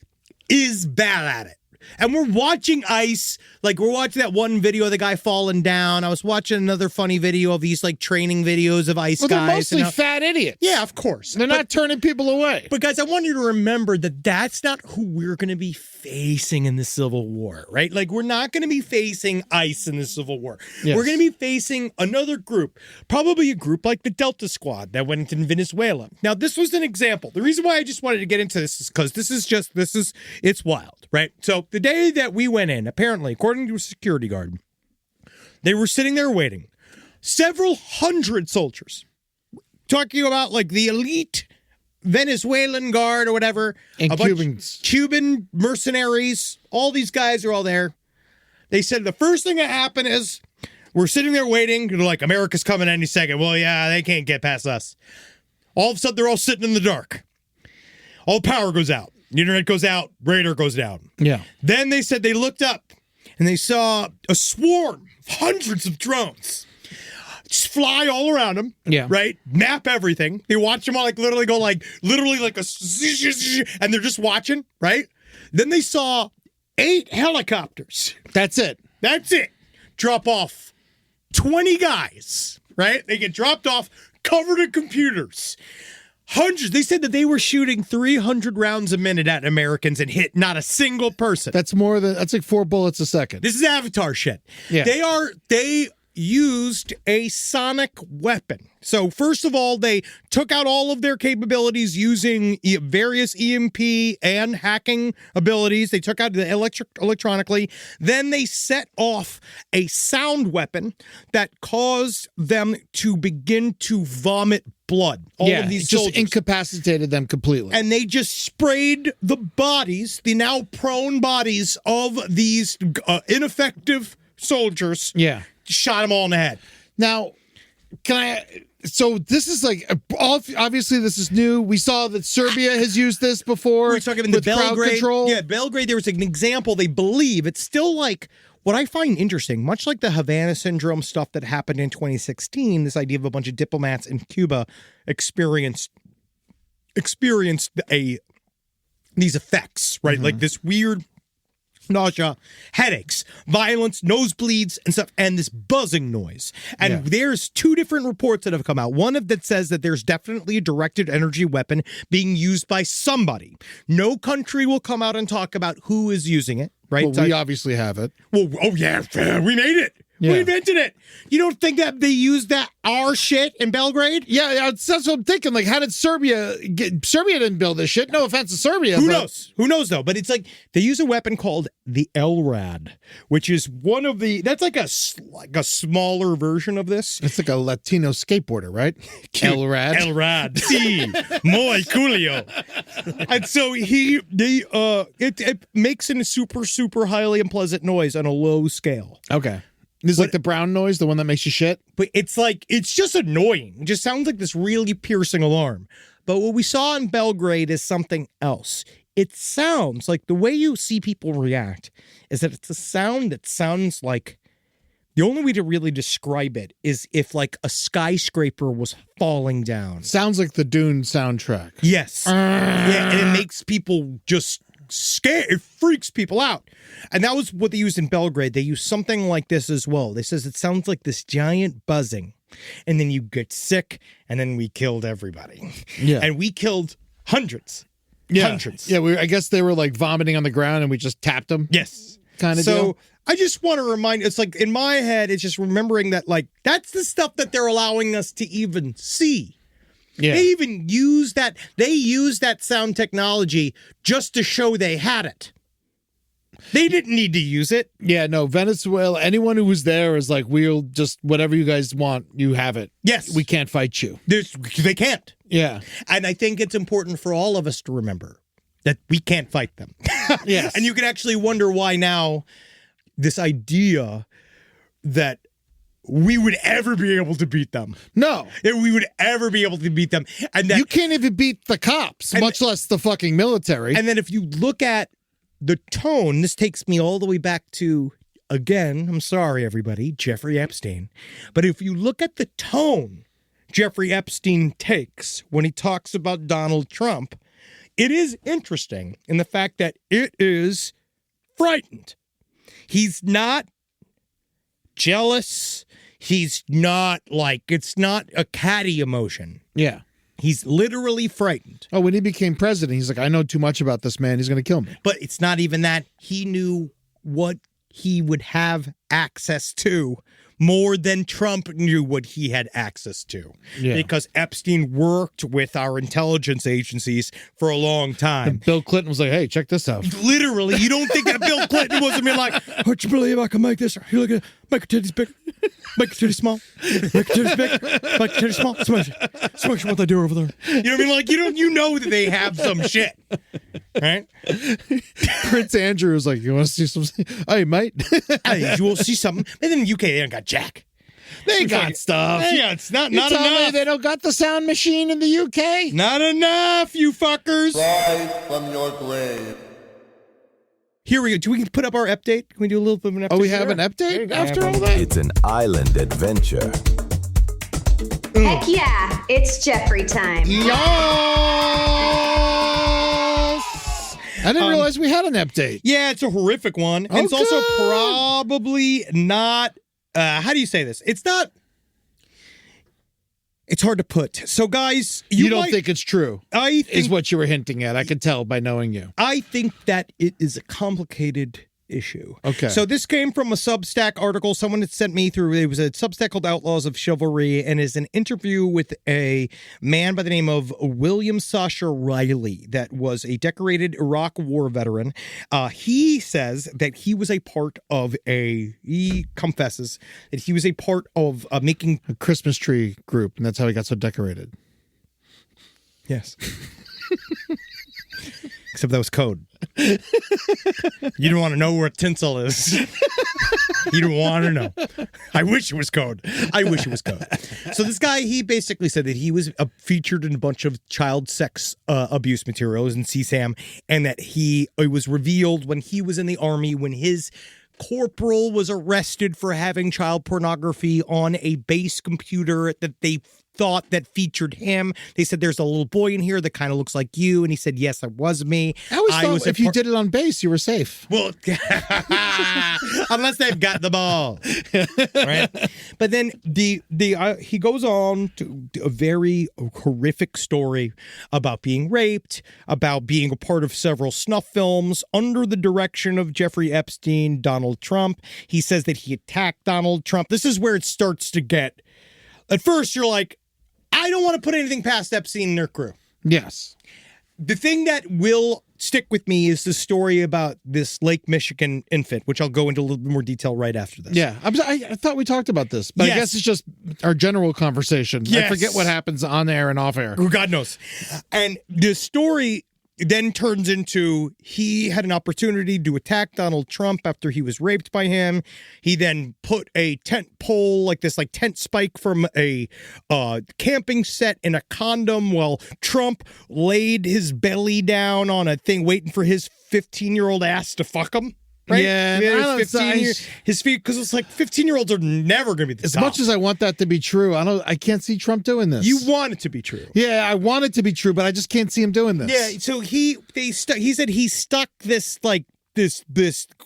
is bad at it. And we're watching ICE, like we're watching that one video of the guy falling down. I was watching another funny video of these like training videos of ICE Well, they're guys. mostly fat idiots. Yeah, of course. They're not turning people away. But guys, I want you to remember that that's not who we're going to be facing in the Civil War, right? Like we're not going to be facing ICE in the Civil War. Yes. We're going to be facing another group, probably a group like the Delta Squad that went in Venezuela. Now, this was an example. The reason why I just wanted to get into this is because it's wild, right? So the day that we went in, apparently, according to a security guard, they were sitting there waiting. Several hundred soldiers, talking about like the elite Venezuelan guard or whatever. And Cubans. Cuban mercenaries. All these guys are all there. They said the first thing that happened is we're sitting there waiting. They're like, America's coming any second. Well, yeah, they can't get past us. All of a sudden, they're all sitting in the dark. All the power goes out. The internet goes out. Radar goes down. Yeah. Then they said they looked up and they saw a swarm of hundreds of drones just fly all around them. Yeah. Right? Map everything. They watch them all like literally go like and they're just watching. Right? Then they saw 8 helicopters. That's it. That's it. Drop off 20 guys. Right? They get dropped off, covered in computers. Hundreds. They said that they were shooting 300 rounds a minute at Americans and hit not a single person. That's like 4 bullets a second. This is Avatar shit. Yeah. They used a sonic weapon. So first of all, they took out all of their capabilities using various EMP and hacking abilities. They took out the electronically. Then they set off a sound weapon that caused them to begin to vomit blood. All of these just soldiers. incapacitated them completely. And they just sprayed the bodies, the now prone bodies of these ineffective soldiers. Yeah. Shot them all in the head. Now, so this is like, obviously this is new. We saw that Serbia has used this before. We're talking about with the crowd Belgrade. control. Yeah, Belgrade, there was an example, they believe. It's still like, what I find interesting, much like the Havana Syndrome stuff that happened in 2016, this idea of a bunch of diplomats in Cuba experienced these effects, right? Like this weird nausea, headaches, violence, nosebleeds, and stuff, and this buzzing noise. And there's 2 different reports that have come out. One that says that there's definitely a directed energy weapon being used by somebody. No country will come out and talk about who is using it, right? Well, we obviously have it. Well, oh yeah, we made it. Yeah. We invented it. You don't think that they used our shit in Belgrade? Yeah, that's what I'm thinking. Like, how did Serbia didn't build this shit? No offense to Serbia. Who knows? Who knows, though? But it's like they use a weapon called the LRAD, which is that's like a smaller version of this. It's like a Latino skateboarder, right? LRAD. LRAD. Sí. Muy coolio. And so it makes a super, super highly unpleasant noise on a low scale. Okay. This is like the brown noise, the one that makes you shit? But it's just annoying. It just sounds like this really piercing alarm. But what we saw in Belgrade is something else. It sounds like the way you see people react is that it's a sound that sounds like, the only way to really describe it is if like a skyscraper was falling down. Sounds like the Dune soundtrack. Yes. Yeah, and it makes people just it freaks people out. And that was what they used in Belgrade. They used something like this as well. They says it sounds like this giant buzzing, and then you get sick, and then we killed everybody. Yeah. And we killed hundreds. Yeah. Hundreds. Yeah, I guess they were like vomiting on the ground and we just tapped them. Yes. Kind of So deal. I just want to remind, it's like in my head, it's just remembering that, like, that's the stuff that they're allowing us to even see. Yeah. They even use that. They use that sound technology just to show they had it. They didn't need to use it. Yeah, no, Venezuela, anyone who was there is like, we'll just, whatever you guys want, you have it. Yes. We can't fight you. They can't. Yeah. And I think it's important for all of us to remember that we can't fight them. Yes. And you can actually wonder why now this idea that we would ever be able to beat them. No. That we would ever be able to beat them. And that, You can't even beat the cops, much less the fucking military. and then if you look at the tone, this takes me all the way back to, again, I'm sorry, everybody, Jeffrey Epstein. But if you look at the tone Jeffrey Epstein takes when he talks about Donald Trump, it is interesting in the fact that it is frightened. He's not jealous. He's not like, it's not a catty emotion. Yeah. He's literally frightened. Oh, when he became president, he's like, I know too much about this man. He's going to kill me. But it's not even that. He knew what he would have access to more than Trump knew what he had access to. Yeah. Because Epstein worked with our intelligence agencies for a long time. And Bill Clinton was like, hey, check this out. Literally, you don't think that Bill Clinton wasn't being like, would you believe I can make this? You look at make your titties big, make your titties small, make your titties big, make your titties small. Smash what they do over there. You know what I mean? Like, you know that they have some shit. Right? Prince Andrew was like, you want to see some? Hey, mate. Hey, you will see something. And then in the UK, they don't got jack. They got stuff. Yeah, it's not You tell me enough. they don't got the sound machine in the UK? Not enough, you fuckers. Rise from your grave. Here we go. Do we put up our update? Can we do a little bit of an update? Oh, we have an update after all that? It's an island adventure. Heck yeah, it's Jeffrey time. I didn't realize we had an update. Yeah, it's a horrific one. And it's also probably not, how do you say this? It's not, it's hard to put. So guys, You don't think it's true, I think, is what you were hinting at. I could tell by knowing you. I think that it is a complicated issue. Okay. So this came from a Substack article someone had sent me through. It was a Substack called Outlaws of Chivalry, and is an interview with a man by the name of William Sasha Riley that was a decorated Iraq war veteran. He says that he was a part of he confesses that he was a part of making. A Christmas tree group, and that's how he got so decorated. Yes. Except that was code. You don't want to know where tinsel is. You don't want to know. I wish it was code. I wish it was code. So this guy, he basically said that he was featured in a bunch of child sex abuse materials in CSAM, and that it was revealed when he was in the army, when his corporal was arrested for having child pornography on a base computer that they thought that featured him. They said, there's a little boy in here that kind of looks like you. And he said, yes, that was me. I always thought if you did it on base, you were safe. Well, unless they've got the ball. Right? But then he goes on to a very horrific story about being raped, about being a part of several snuff films under the direction of Jeffrey Epstein, Donald Trump. He says that he attacked Donald Trump. This is where it starts to get, at first you're like, I don't want to put anything past Epstein and their crew. Yes. The thing that will stick with me is the story about this Lake Michigan infant, which I'll go into a little bit more detail right after this. Yeah. I thought we talked about this, but Yes. I guess it's just our general conversation. Yes. I forget what happens on air and off air. God knows. And the story then turns into he had an opportunity to attack Donald Trump after he was raped by him. He then put a tent pole, like this tent spike from a camping set in a condom while Trump laid his belly down on a thing waiting for his 15-year-old ass to fuck him. Right? Yeah, He I had don't- his 15 year, his feet, because it's like 15-year-olds are never going to be the As top. much as I want that to be true, I can't see Trump doing this. You want it to be true. Yeah, I want it to be true, but I just can't see him doing this. Yeah, so he said he stuck this like this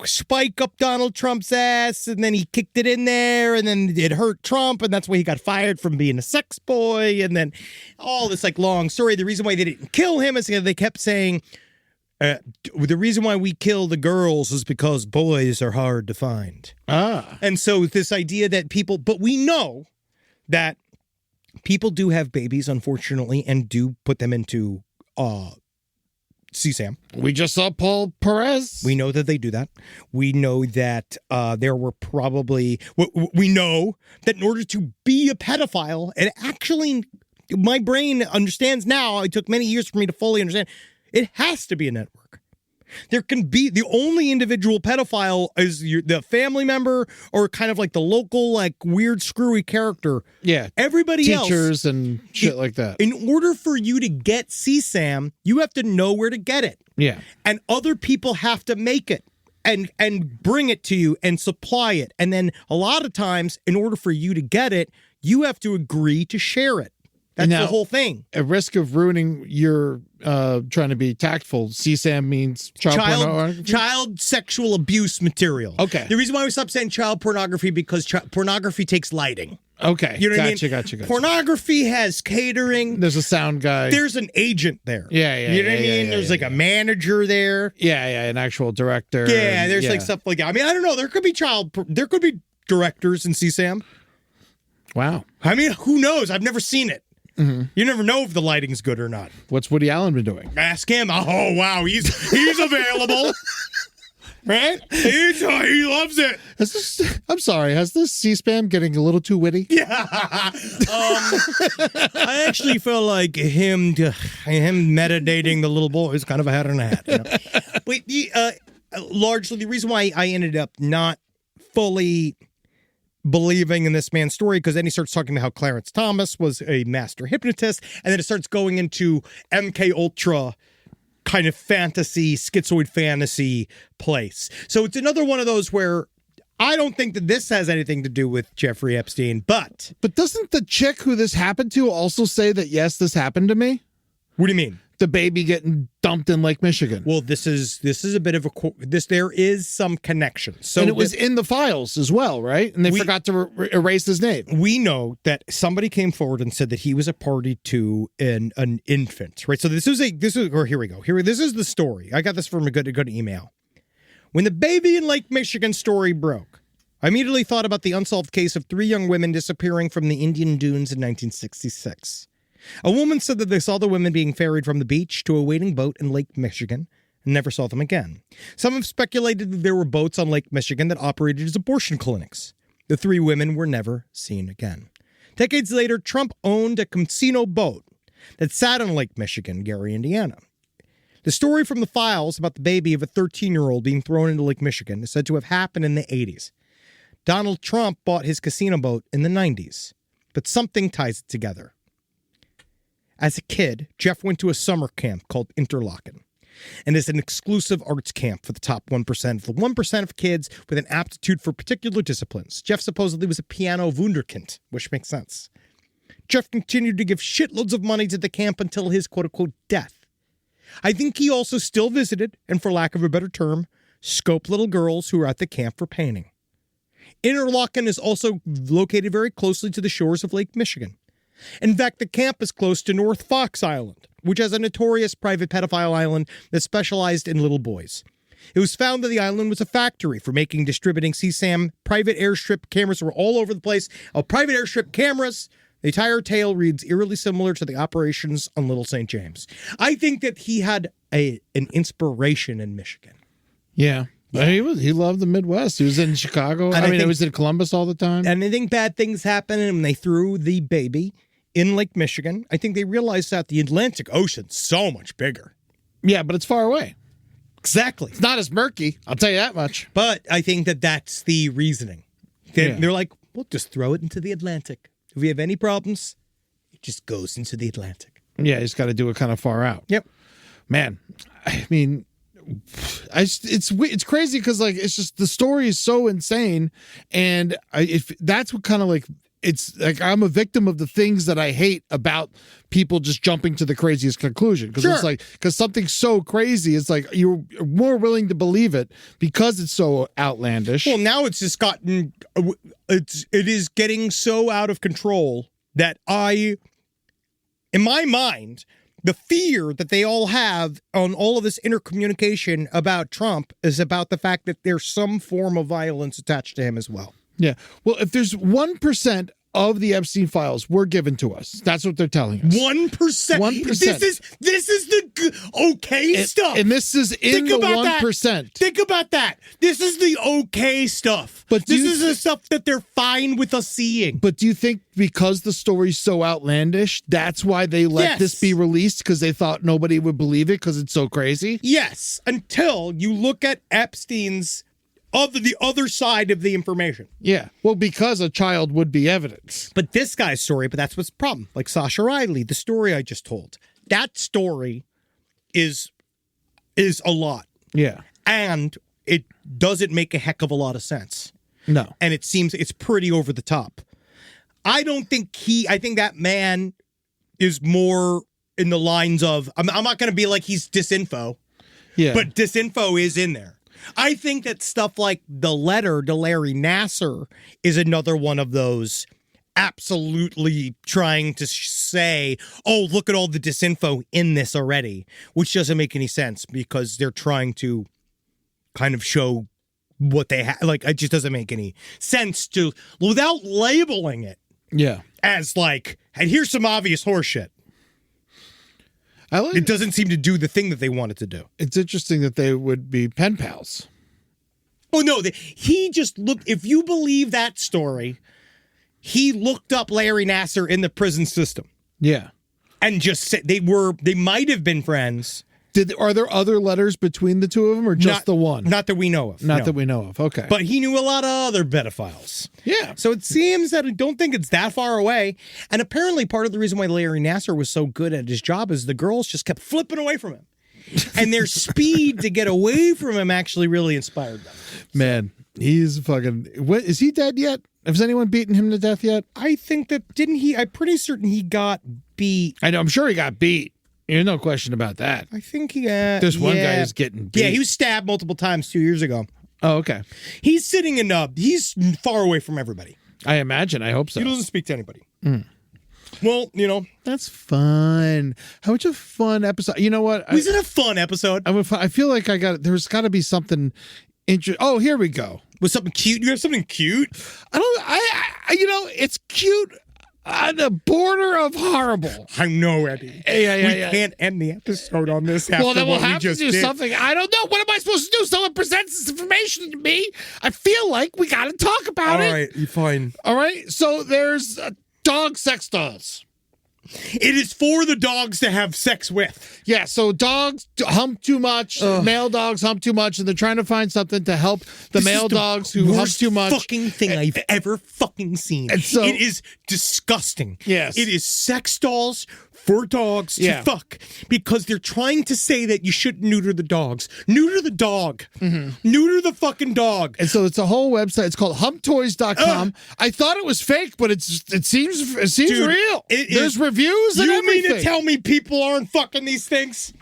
spike up Donald Trump's ass, and then he kicked it in there, and then it hurt Trump, and that's why he got fired from being a sex boy, and then all this like long story. The reason why they didn't kill him is they kept saying the reason why we kill the girls is because boys are hard to find. And so this idea that people, but we know that people do have babies, unfortunately, and do put them into CSAM. We just saw Paul Perez. We know that they do that. We know that there were probably, we know that in order to be a pedophile, and actually my brain understands now, it took many years for me to fully understand, it has to be a network. There can be, the only individual pedophile is the family member or kind of like the local, like weird, screwy character. Yeah. Everybody else. Teachers and shit like that. In order for you to get CSAM, you have to know where to get it. Yeah. And other people have to make it and bring it to you and supply it. And then a lot of times, in order for you to get it, you have to agree to share it. That's Now, the whole thing. At risk of ruining your trying to be tactful, CSAM means child sexual abuse material. Okay. The reason why we stopped saying child pornography because pornography takes lighting. Okay. You know what I mean? Gotcha. Pornography has catering. There's a sound guy. There's an agent there. Yeah. You know what I mean? There's like a manager there. Yeah, an actual director. Yeah, there's like stuff like that. I mean, I don't know. There could be directors in CSAM. Wow. I mean, who knows? I've never seen it. Mm-hmm. You never know if the lighting's good or not. What's Woody Allen been doing? Ask him. Oh, wow. He's available. Right? He loves it. I'm sorry. Has this C-SPAM getting a little too witty? Yeah. I actually felt like him meditating the little boy is kind of a hat and a hat. You know? But largely the reason why I ended up not fully believing in this man's story, because then he starts talking about how Clarence Thomas was a master hypnotist, and then it starts going into MK Ultra kind of fantasy, schizoid fantasy place. So it's another one of those where I don't think that this has anything to do with Jeffrey Epstein, but doesn't the chick who this happened to also say that, yes, this happened to me? What do you mean? The baby getting dumped in Lake Michigan. Well, this is a bit of there is some connection. So and it was in the files as well, right? And they forgot to erase his name. We know that somebody came forward and said that he was a party to an infant, right? So here we go. This is the story. I got this from a good email. When the baby in Lake Michigan story broke, I immediately thought about the unsolved case of 3 young women disappearing from the Indian Dunes in 1966. A woman said that they saw the women being ferried from the beach to a waiting boat in Lake Michigan and never saw them again. Some have speculated that there were boats on Lake Michigan that operated as abortion clinics. The 3 women were never seen again. Decades later, Trump owned a casino boat that sat on Lake Michigan, Gary, Indiana. The story from the files about the baby of a 13-year-old being thrown into Lake Michigan is said to have happened in the 80s. Donald Trump bought his casino boat in the 90s, but something ties it together. As a kid, Jeff went to a summer camp called Interlochen, and is an exclusive arts camp for the top 1% of the 1% of kids with an aptitude for particular disciplines. Jeff supposedly was a piano wunderkind, which makes sense. Jeff continued to give shitloads of money to the camp until his quote-unquote death. I think he also still visited, and for lack of a better term, scoped little girls who were at the camp for painting. Interlochen is also located very closely to the shores of Lake Michigan. In fact, the camp is close to North Fox Island, which has a notorious private pedophile island that specialized in little boys. It was found that the island was a factory for distributing CSAM. Private airstrip cameras were all over the place. Private airstrip cameras. The entire tale reads eerily similar to the operations on Little St. James. I think that he had an inspiration in Michigan. Yeah. He loved the Midwest. He was in Chicago. He was in Columbus all the time. And I think bad things happened, and when they threw the baby in Lake Michigan, I think they realized that the Atlantic Ocean's so much bigger. Yeah, but it's far away. Exactly. It's not as murky, I'll tell you that much. But I think that that's the reasoning. They're like, we'll just throw it into the Atlantic. If we have any problems, it just goes into the Atlantic. Yeah, he's got to do it kind of far out. Yep. Man, I mean, it's crazy because like it's just the story is so insane, and if that's what kind of like it's like I'm a victim of the things that I hate about people just jumping to the craziest conclusion because it's like because something's so crazy, it's like you're more willing to believe it because it's so outlandish. Well, now it's just gotten it is getting so out of control that in my mind, the fear that they all have on all of this intercommunication about Trump is about the fact that there's some form of violence attached to him as well. Yeah. Well, if there's 1% of the Epstein files were given to us, that's what they're telling us. 1%. 1%. This is the okay stuff. And this is in the 1%. Think about that. This is the okay stuff. But this is the stuff that they're fine with us seeing. But do you think because the story's so outlandish, that's why they let this be released? Because they thought nobody would believe it because it's so crazy? Yes, until you look at Epstein's of the other side of the information. Yeah. Well, because a child would be evidence. But this guy's story, but that's what's the problem. Like Sasha Riley, the story I just told. That story is a lot. Yeah. And it doesn't make a heck of a lot of sense. No. And it seems it's pretty over the top. I think that man is more in the lines of, I'm not going to be like he's disinfo. Yeah. But disinfo is in there. I think that stuff like the letter to Larry Nassar is another one of those absolutely trying to say, oh, look at all the disinfo in this already, which doesn't make any sense because they're trying to kind of show what they have. Like, it just doesn't make any sense to, without labeling it as like, and here's some obvious horseshit. It doesn't seem to do the thing that they want it to do. It's interesting that they would be pen pals. Oh, no. He just looked, if you believe that story, he looked up Larry Nassar in the prison system. Yeah. And just said they might have been friends. Are there other letters between the two of them or just the one? Not that we know of. Not that we know of. Okay. But he knew a lot of other pedophiles. Yeah. So it seems that I don't think it's that far away. And apparently part of the reason why Larry Nassar was so good at his job is the girls just kept flipping away from him. And their speed to get away from him actually really inspired them. Man, he's fucking... Is he dead yet? Has anyone beaten him to death yet? I think that... I'm pretty certain he got beat. I know. I'm sure he got beat. There's no question about that. I think he got... There's one guy who's getting beat. Yeah, he was stabbed multiple times 2 years ago. Oh, okay. He's sitting in he's far away from everybody. I imagine. I hope so. He doesn't speak to anybody. Well, that's fun. How much a fun episode. You know what? Was it a fun episode? I feel like there's got to be something interesting. Oh, here we go. Was something cute? You have something cute? It's cute on the border of horrible. I know, Eddie. We can't end the episode on this. Well, then we'll have to do something. I don't know. What am I supposed to do? Someone presents this information to me. I feel like we got to talk about it. All right, you're fine. All right. So there's dog sex dolls. It is for the dogs to have sex with. Yeah, so dogs hump too much, male dogs hump too much, and they're trying to find something to help the male dogs who hump too much. Fucking thing I've ever fucking seen. And so, it is disgusting. Yes. It is sex dolls for dogs to fuck because they're trying to say that you shouldn't neuter the dogs. Neuter the dog. Neuter the fucking dog. And so it's a whole website. It's called humptoys.com. I thought it was fake, but it seems Dude, real. There's reviews and everything. You mean to tell me people aren't fucking these things?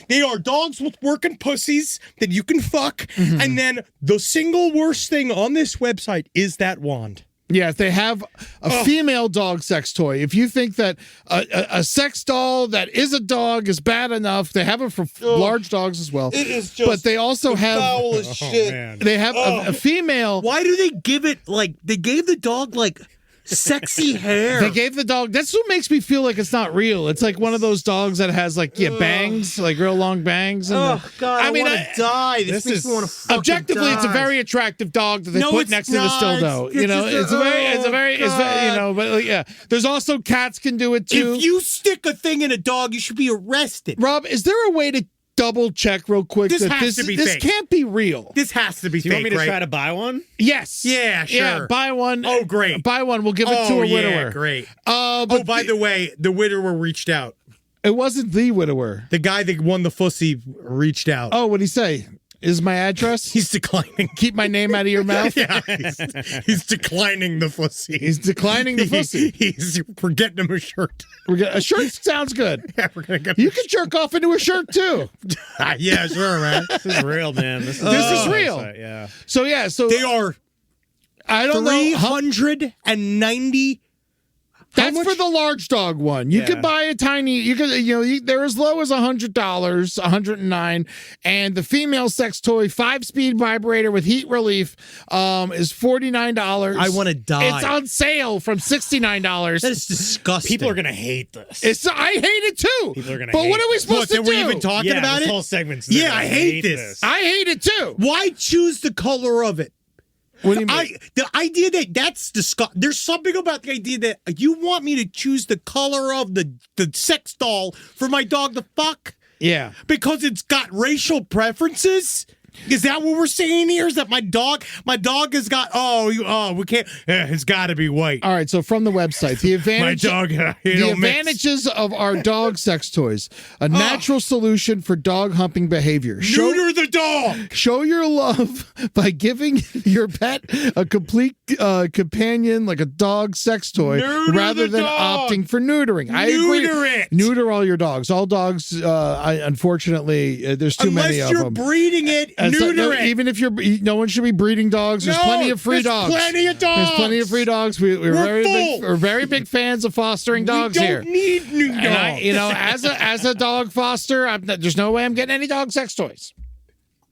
They are dogs with working pussies that you can fuck. And then the single worst thing on this website is that wand. Yeah, they have a female dog sex toy. If you think that a sex doll that is a dog is bad enough, they have it for large dogs as well. It is just but they also have foul as shit. They have a female. Why do they give it they gave the dog sexy hair? They gave the dog. That's what makes me feel like it's not real. It's like one of those dogs that has bangs, like real long bangs. And God, I want to die. This makes me want to fucking objectively, die. It's a very attractive dog that they put next to the dildo. But there's also cats can do it too. If you stick a thing in a dog, you should be arrested. Rob, is there a way to double check real quick this that has to be this fake. Can't be real? This has to be fake. Do you want me to try to buy one? Yes. Yeah, sure. Yeah, buy one. Oh, great. Buy one. We'll give it to a widower. Great. But by the way, the widower reached out. It wasn't the widower. The guy that won the fussy reached out. Oh, what'd he say? Is my address? He's declining. Keep my name out of your mouth? Yeah, he's declining the fussy. He's declining the pussy. We're getting him a shirt. A shirt sounds good. Yeah, we're gonna get. You can jerk off into a shirt too. Yeah, sure, man. This is real, man. This is real. Yeah. So so They are. I don't know. 390. That's for the large dog one. You could buy a tiny. You could, they're as low as $100, $109, and the female sex toy 5-speed vibrator with heat relief is $49. I want to die. It's on sale from $69. That is disgusting. People are gonna hate this. I hate it too. People are gonna but hate what are we this. supposed to do? We're even talking about this it. whole segment's Yeah, I hate this. I hate it too. Why choose the color of it? What do you mean? The idea that's disgusting. There's something about the idea that you want me to choose the color of the sex doll for my dog to fuck? Yeah. Because it's got racial preferences? Is that what we're saying here? Is that my dog has got, we can't, it's got to be white. All right, so from the website, the advantages of our dog sex toys, a natural solution for dog humping behavior. Neuter the dog. Show your love by giving your pet a complete companion like a dog sex toy rather than opting for neutering. I agree. Neuter it. Neuter all your dogs. All dogs, unfortunately, there's too many of them. Unless you're breeding it, neuter it. Even if no one should be breeding dogs. There's plenty of free dogs. Plenty of dogs. There's plenty of free dogs. We're very big fans of fostering dogs here. We don't need new dogs. And as a dog foster, there's no way I'm getting any dog sex toys.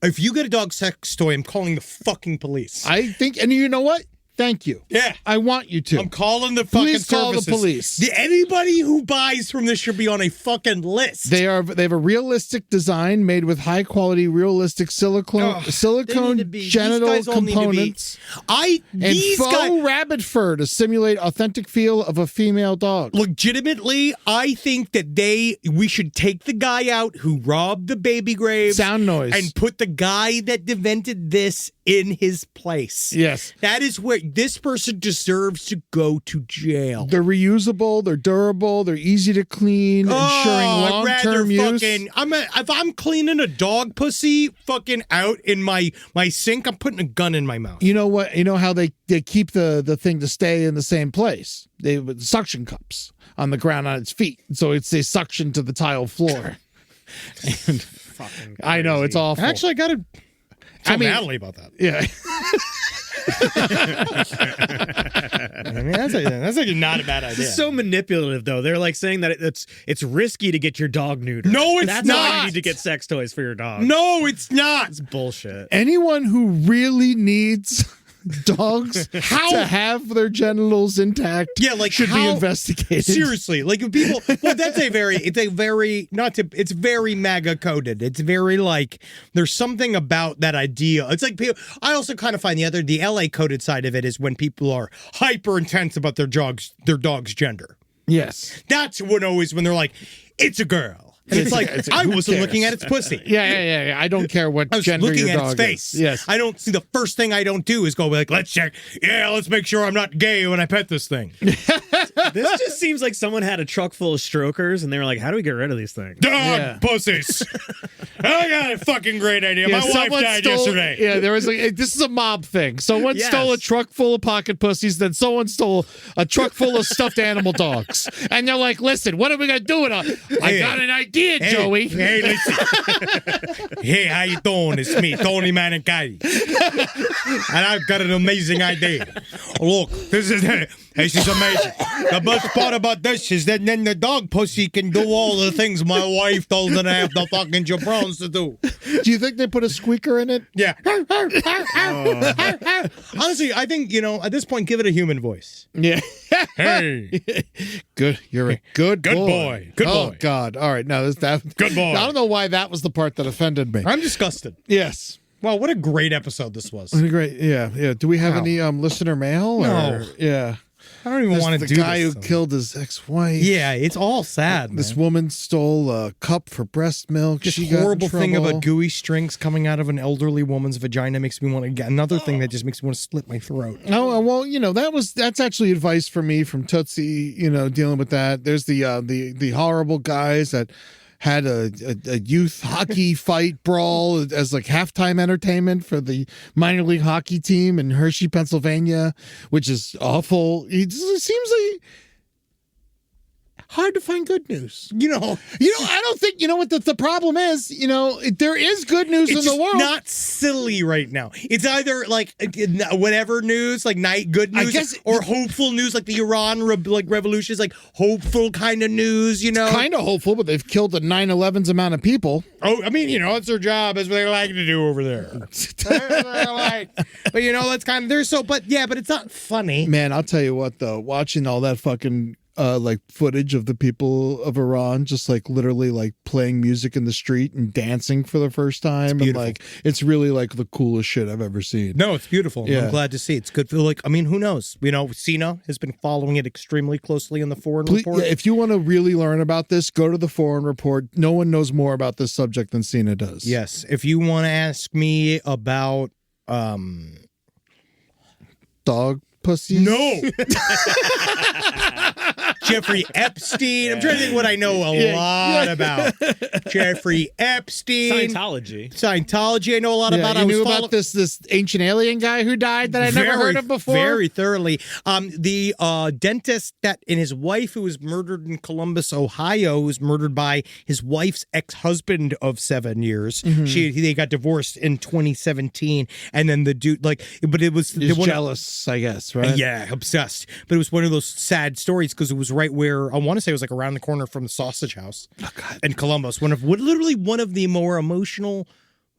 If you get a dog sex toy, I'm calling the fucking police. I think, and you know what? Thank you. Yeah. I want you to. I'm calling the fucking Please call services. the police. Anybody who buys from this should be on a fucking list. They have a realistic design made with high quality realistic silicone genital components. Faux rabbit fur to simulate authentic feel of a female dog. Legitimately, I think that we should take the guy out who robbed the baby grave sound noise and put the guy that invented this in his place. Yes. That is where this person deserves to go to jail. They're reusable, they're durable, they're easy to clean, ensuring long-term use. If I'm cleaning a dog pussy fucking out in my sink, I'm putting a gun in my mouth. You know what? You know how they keep the thing to stay in the same place? They with suction cups on the ground on its feet. So they suction to the tile floor. And Fucking I know, it's awful. Actually, I got to tell Natalie about that. Yeah. I mean, that's not a bad idea. This is so manipulative, though. They're like saying that it's risky to get your dog neutered. No, it's That's not. why you need to get sex toys for your dog. No, it's not. It's bullshit. Anyone who really needs dogs to have their genitals intact should be investigated. Seriously, like if people, it's very MAGA coded. It's very like, there's something about that idea. It's like, I also kind of find the LA coded side of it is when people are hyper intense about their dog's gender. Yes. That's when they're like, it's a girl. And it's like, I wasn't looking at its pussy. Yeah. I don't care what gender your dog is. I was looking at its face. Yes. I don't see the first thing I don't do is go like, let's check. Yeah, let's make sure I'm not gay when I pet this thing. This just seems like someone had a truck full of strokers and they were like, how do we get rid of these things? Dog pussies. I got a fucking great idea. My wife died yesterday. Yeah, there was this is a mob thing. Someone stole a truck full of pocket pussies, then someone stole a truck full of stuffed animal dogs. And they're like, listen, what are we going to do with it? I got an idea, Joey. Hey, listen. Hey, how you doing? It's me, Tony Manincati. And I've got an amazing idea. Look, this is amazing. The best part about this is that then the dog pussy can do all the things my wife told her to have the fucking jabrones to do. Do you think they put a squeaker in it? Yeah. Honestly, I think, at this point, give it a human voice. Yeah. Hey. Good. You're a good boy. Good oh, boy. God. All right. Now, good boy. I don't know why that was the part that offended me. I'm disgusted. Yes. Wow, what a great episode this was. Great. Yeah. Do we have any listener mail? No. Yeah. I don't even want to do the guy this. who killed his ex-wife. Yeah, it's all sad. This man. woman stole a cup for breast milk. This She got in horrible thing trouble. about gooey strings coming out of an elderly woman's vagina makes me want to get another thing that just makes me want to slit my throat. Oh well, that's actually advice for me from Tootsie. Dealing with that. There's the horrible guys that had a youth hockey fight brawl as like halftime entertainment for the minor league hockey team in Hershey, Pennsylvania, which is awful. It seems like hard to find good news. I don't think, what the problem is, there is good news It's in the just world. not silly right now. It's either like whatever news, like good news, I guess, or hopeful news, like the Iran revolution is like hopeful kind of news, Kind of hopeful, but they've killed the 9/11's amount of people. Oh, I mean, it's their job. It's what they like to do over there. But that's kind of there's but it's not funny. Man, I'll tell you what though, watching all that fucking footage of the people of Iran just like literally like playing music in the street and dancing for the first time, and like it's really like the coolest shit I've ever seen. No, it's beautiful. Yeah. I'm glad to see it. It's good for who knows? Sina has been following it extremely closely in the Foreign Report. Yeah, if you want to really learn about this, go to the Foreign Report. No one knows more about this subject than Sina does. Yes. If you want to ask me about dog pussies. No. Jeffrey Epstein. I'm trying to think what I know a lot about. Jeffrey Epstein. Scientology I know a lot about. You I knew about this ancient alien guy who died that I never heard of before? Very thoroughly. The dentist and his wife who was murdered in Columbus, Ohio, was murdered by his wife's ex-husband of 7 years. They got divorced in 2017. And then the dude, but it was... He was jealous, I guess, right? Yeah, obsessed. But it was one of those sad stories because it was right where, I want to say it was like around the corner from the Sausage House in Columbus. Literally one of the more emotional,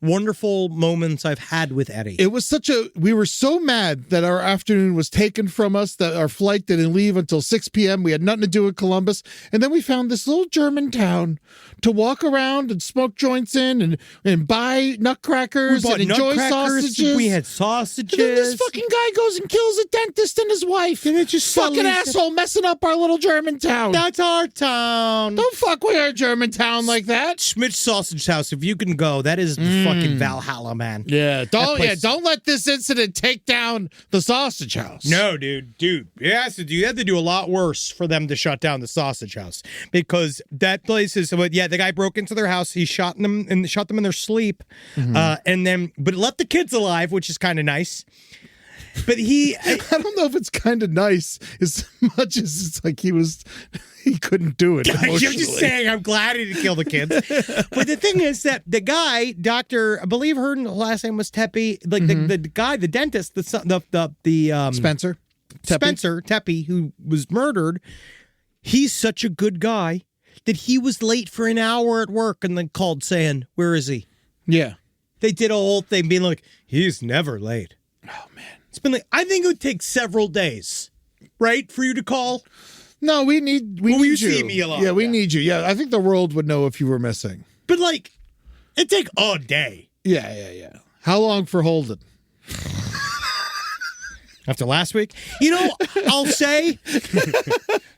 wonderful moments I've had with Eddie. It was we were so mad that our afternoon was taken from us, that our flight didn't leave until 6 p.m. We had nothing to do with Columbus. And then we found this little German town to walk around and smoke joints in and buy nutcrackers and enjoy sausages. We had sausages. And then this fucking guy goes and kills a dentist and his wife. And it's just fucking asshole messing up our little German town. That's our town. Don't fuck with our German town like that. Schmidt's Sausage House, if you can go, that is fucking Valhalla, man. Yeah, don't let this incident take down the Sausage House. No, dude, you have to do a lot worse for them to shut down the Sausage House, because that place is. The guy broke into their house. He shot them in their sleep, but let the kids alive, which is kind of nice. But I don't know if it's kind of nice as much as it's like he couldn't do it. You're just saying, I'm glad he didn't kill the kids. But the thing is that the guy, Dr. I believe her last name was Tepe, the guy, the dentist, Spencer Tepe, who was murdered, he's such a good guy that he was late for an hour at work and then called saying, where is he? Yeah. They did a whole thing being like, he's never late. Oh, man. It's been I think it would take several days, right, for you to call? No, we need you you. See me a lot. Yeah, we need you. Yeah, I think the world would know if you were missing. But it'd take a day. Yeah. How long for Holden? After last week? I'll say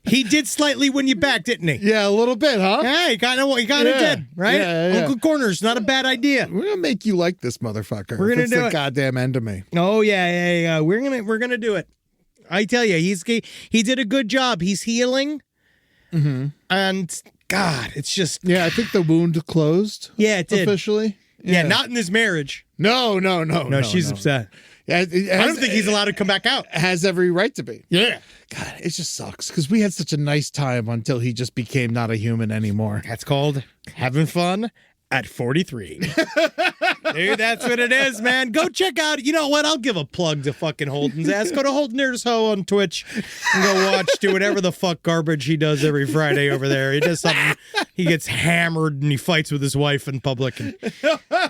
he did slightly win you back, didn't he? Yeah, a little bit, huh? Yeah, he kind of did, right? Yeah. Uncle Corner's not a bad idea. We're gonna make you like this motherfucker. We're gonna do the it. Goddamn end of me. Oh yeah. We're gonna do it. I tell you, he did a good job. He's healing, and God, it's just I think the wound closed. Yeah, it did officially. Yeah, not in this marriage. No. She's upset. I don't think he's allowed to come back out. Has every right to be. Yeah. God, it just sucks because we had such a nice time until he just became not a human anymore. That's called having fun at 43. Dude, that's what it is, man. Go check out, you know what? I'll give a plug to fucking Holden's ass. Go to Holden's Ho on Twitch and go do whatever the fuck garbage he does every Friday over there. He does something. He gets hammered and he fights with his wife in public. And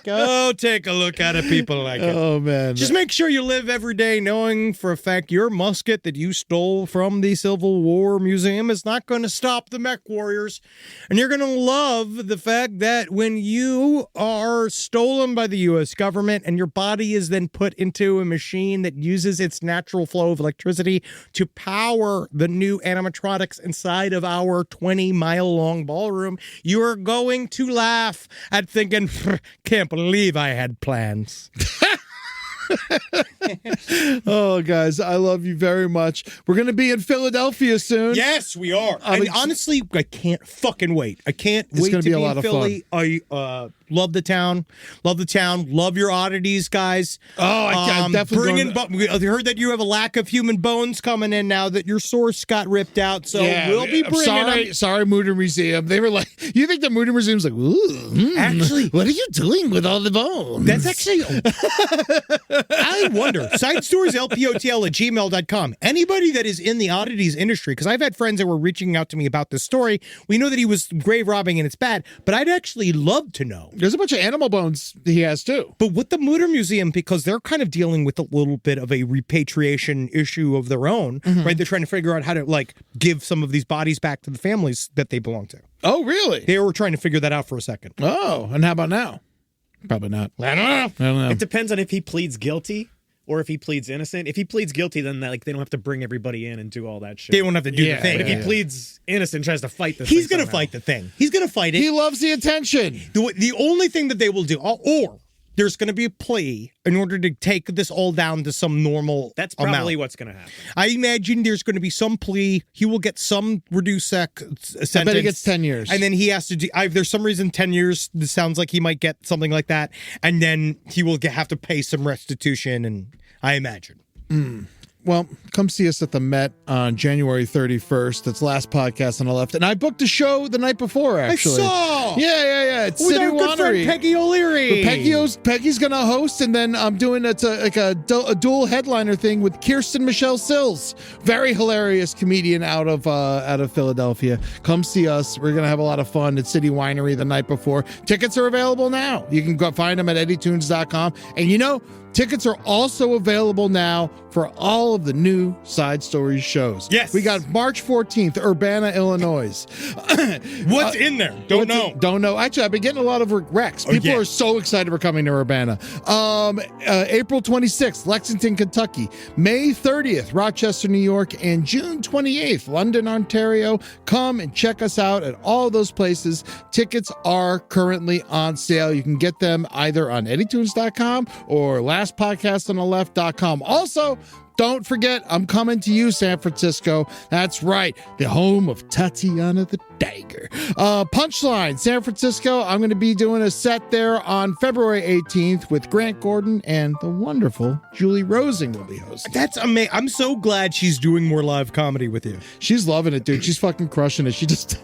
go take a look at it. People like it. Oh, man. Just make sure you live every day knowing for a fact your musket that you stole from the Civil War Museum is not going to stop the mech warriors. And you're going to love the fact that when you are stolen by by the U.S. government, and your body is then put into a machine that uses its natural flow of electricity to power the new animatronics inside of our 20-mile-long ballroom. You are going to laugh at thinking, can't believe I had plans. Oh, guys, I love you very much. We're going to be in Philadelphia soon. Yes, we are. And honestly, I can't fucking wait. I can't wait to be in Philly. I love the town. Love the town. Love your oddities, guys. Oh, I'm definitely I heard that you have a lack of human bones coming in now that your source got ripped out. So we'll be bringing them. Sorry, Mooder Museum. They were like, you think the Mooder Museum's like, ooh, actually, what are you doing with all the bones? That's actually, I wonder. SideStoriesLPOTL@gmail.com. Anybody that is in the oddities industry, because I've had friends that were reaching out to me about this story. We know that he was grave robbing and it's bad, but I'd actually love to know. There's a bunch of animal bones he has too. But with the Mooder Museum, because they're kind of dealing with a little bit of a repatriation issue of their own, right? They're trying to figure out how to like give some of these bodies back to the families that they belong to. Oh, really? They were trying to figure that out for a second. Oh, and how about now? Probably not. I don't know. It depends on if he pleads guilty or if he pleads innocent. If he pleads guilty, then they don't have to bring everybody in and do all that shit. They won't have to do the thing. But if he pleads innocent, tries to fight this, he's going to fight the thing. He's going to fight it. He loves the attention. The only thing that they will do, or there's going to be a plea in order to take this all down to some normal That's probably amount. what's going to happen. I imagine there's going to be some plea. He will get some reduced sentence. I bet he gets 10 years. And then he has to do, there's some reason 10 years, this sounds like he might get something like that. And then he will have to pay some restitution, and I imagine. Well, come see us at the Met on January 31st. That's last podcast on the left. And I booked a show the night before, actually. I saw! Yeah. It's With City our good friend Winery. Peggy O'Leary. Peggy's going to host, and then I'm doing a dual headliner thing with Kirsten Michelle Sills. Very hilarious comedian out of Philadelphia. Come see us. We're going to have a lot of fun at City Winery the night before. Tickets are available now. You can go find them at eddytunes.com. And tickets are also available now for all of the new Side Stories shows. Yes. We got March 14th, Urbana, Illinois. What's in there? Don't know. Actually, I've been getting a lot of recs. People are so excited for coming to Urbana. April 26th, Lexington, Kentucky. May 30th, Rochester, New York. And June 28th, London, Ontario. Come and check us out at all those places. Tickets are currently on sale. You can get them either on eddytunes.com or lastpodcastontheleft.com. Also, don't forget, I'm coming to you, San Francisco. That's right, the home of Tatiana the Dagger. Punchline, San Francisco. I'm going to be doing a set there on February 18th with Grant Gordon, and the wonderful Julie Rosing will be hosting. That's amazing. I'm so glad she's doing more live comedy with you. She's loving it, dude. She's fucking crushing it. She just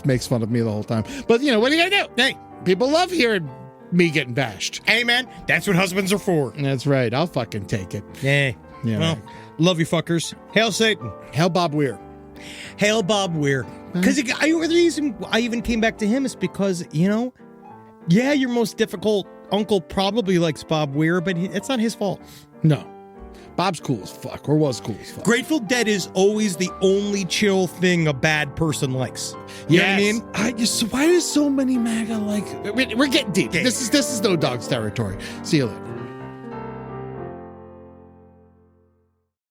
makes fun of me the whole time. But, what are you going to do? Hey, people love hearing me getting bashed. Hey, man, that's what husbands are for. That's right. I'll fucking take it. Yeah. Yeah. Well, love you fuckers. Hail Satan. Hail Bob Weir. Hail the reason I even came back to him is because, your most difficult uncle probably likes Bob Weir, but it's not his fault. No. Bob's cool as fuck, or was cool as fuck. Grateful Dead is always the only chill thing a bad person likes. You know what I mean? Why does so many MAGA like... We're getting deep. Yeah. This is no dog's territory. See you later.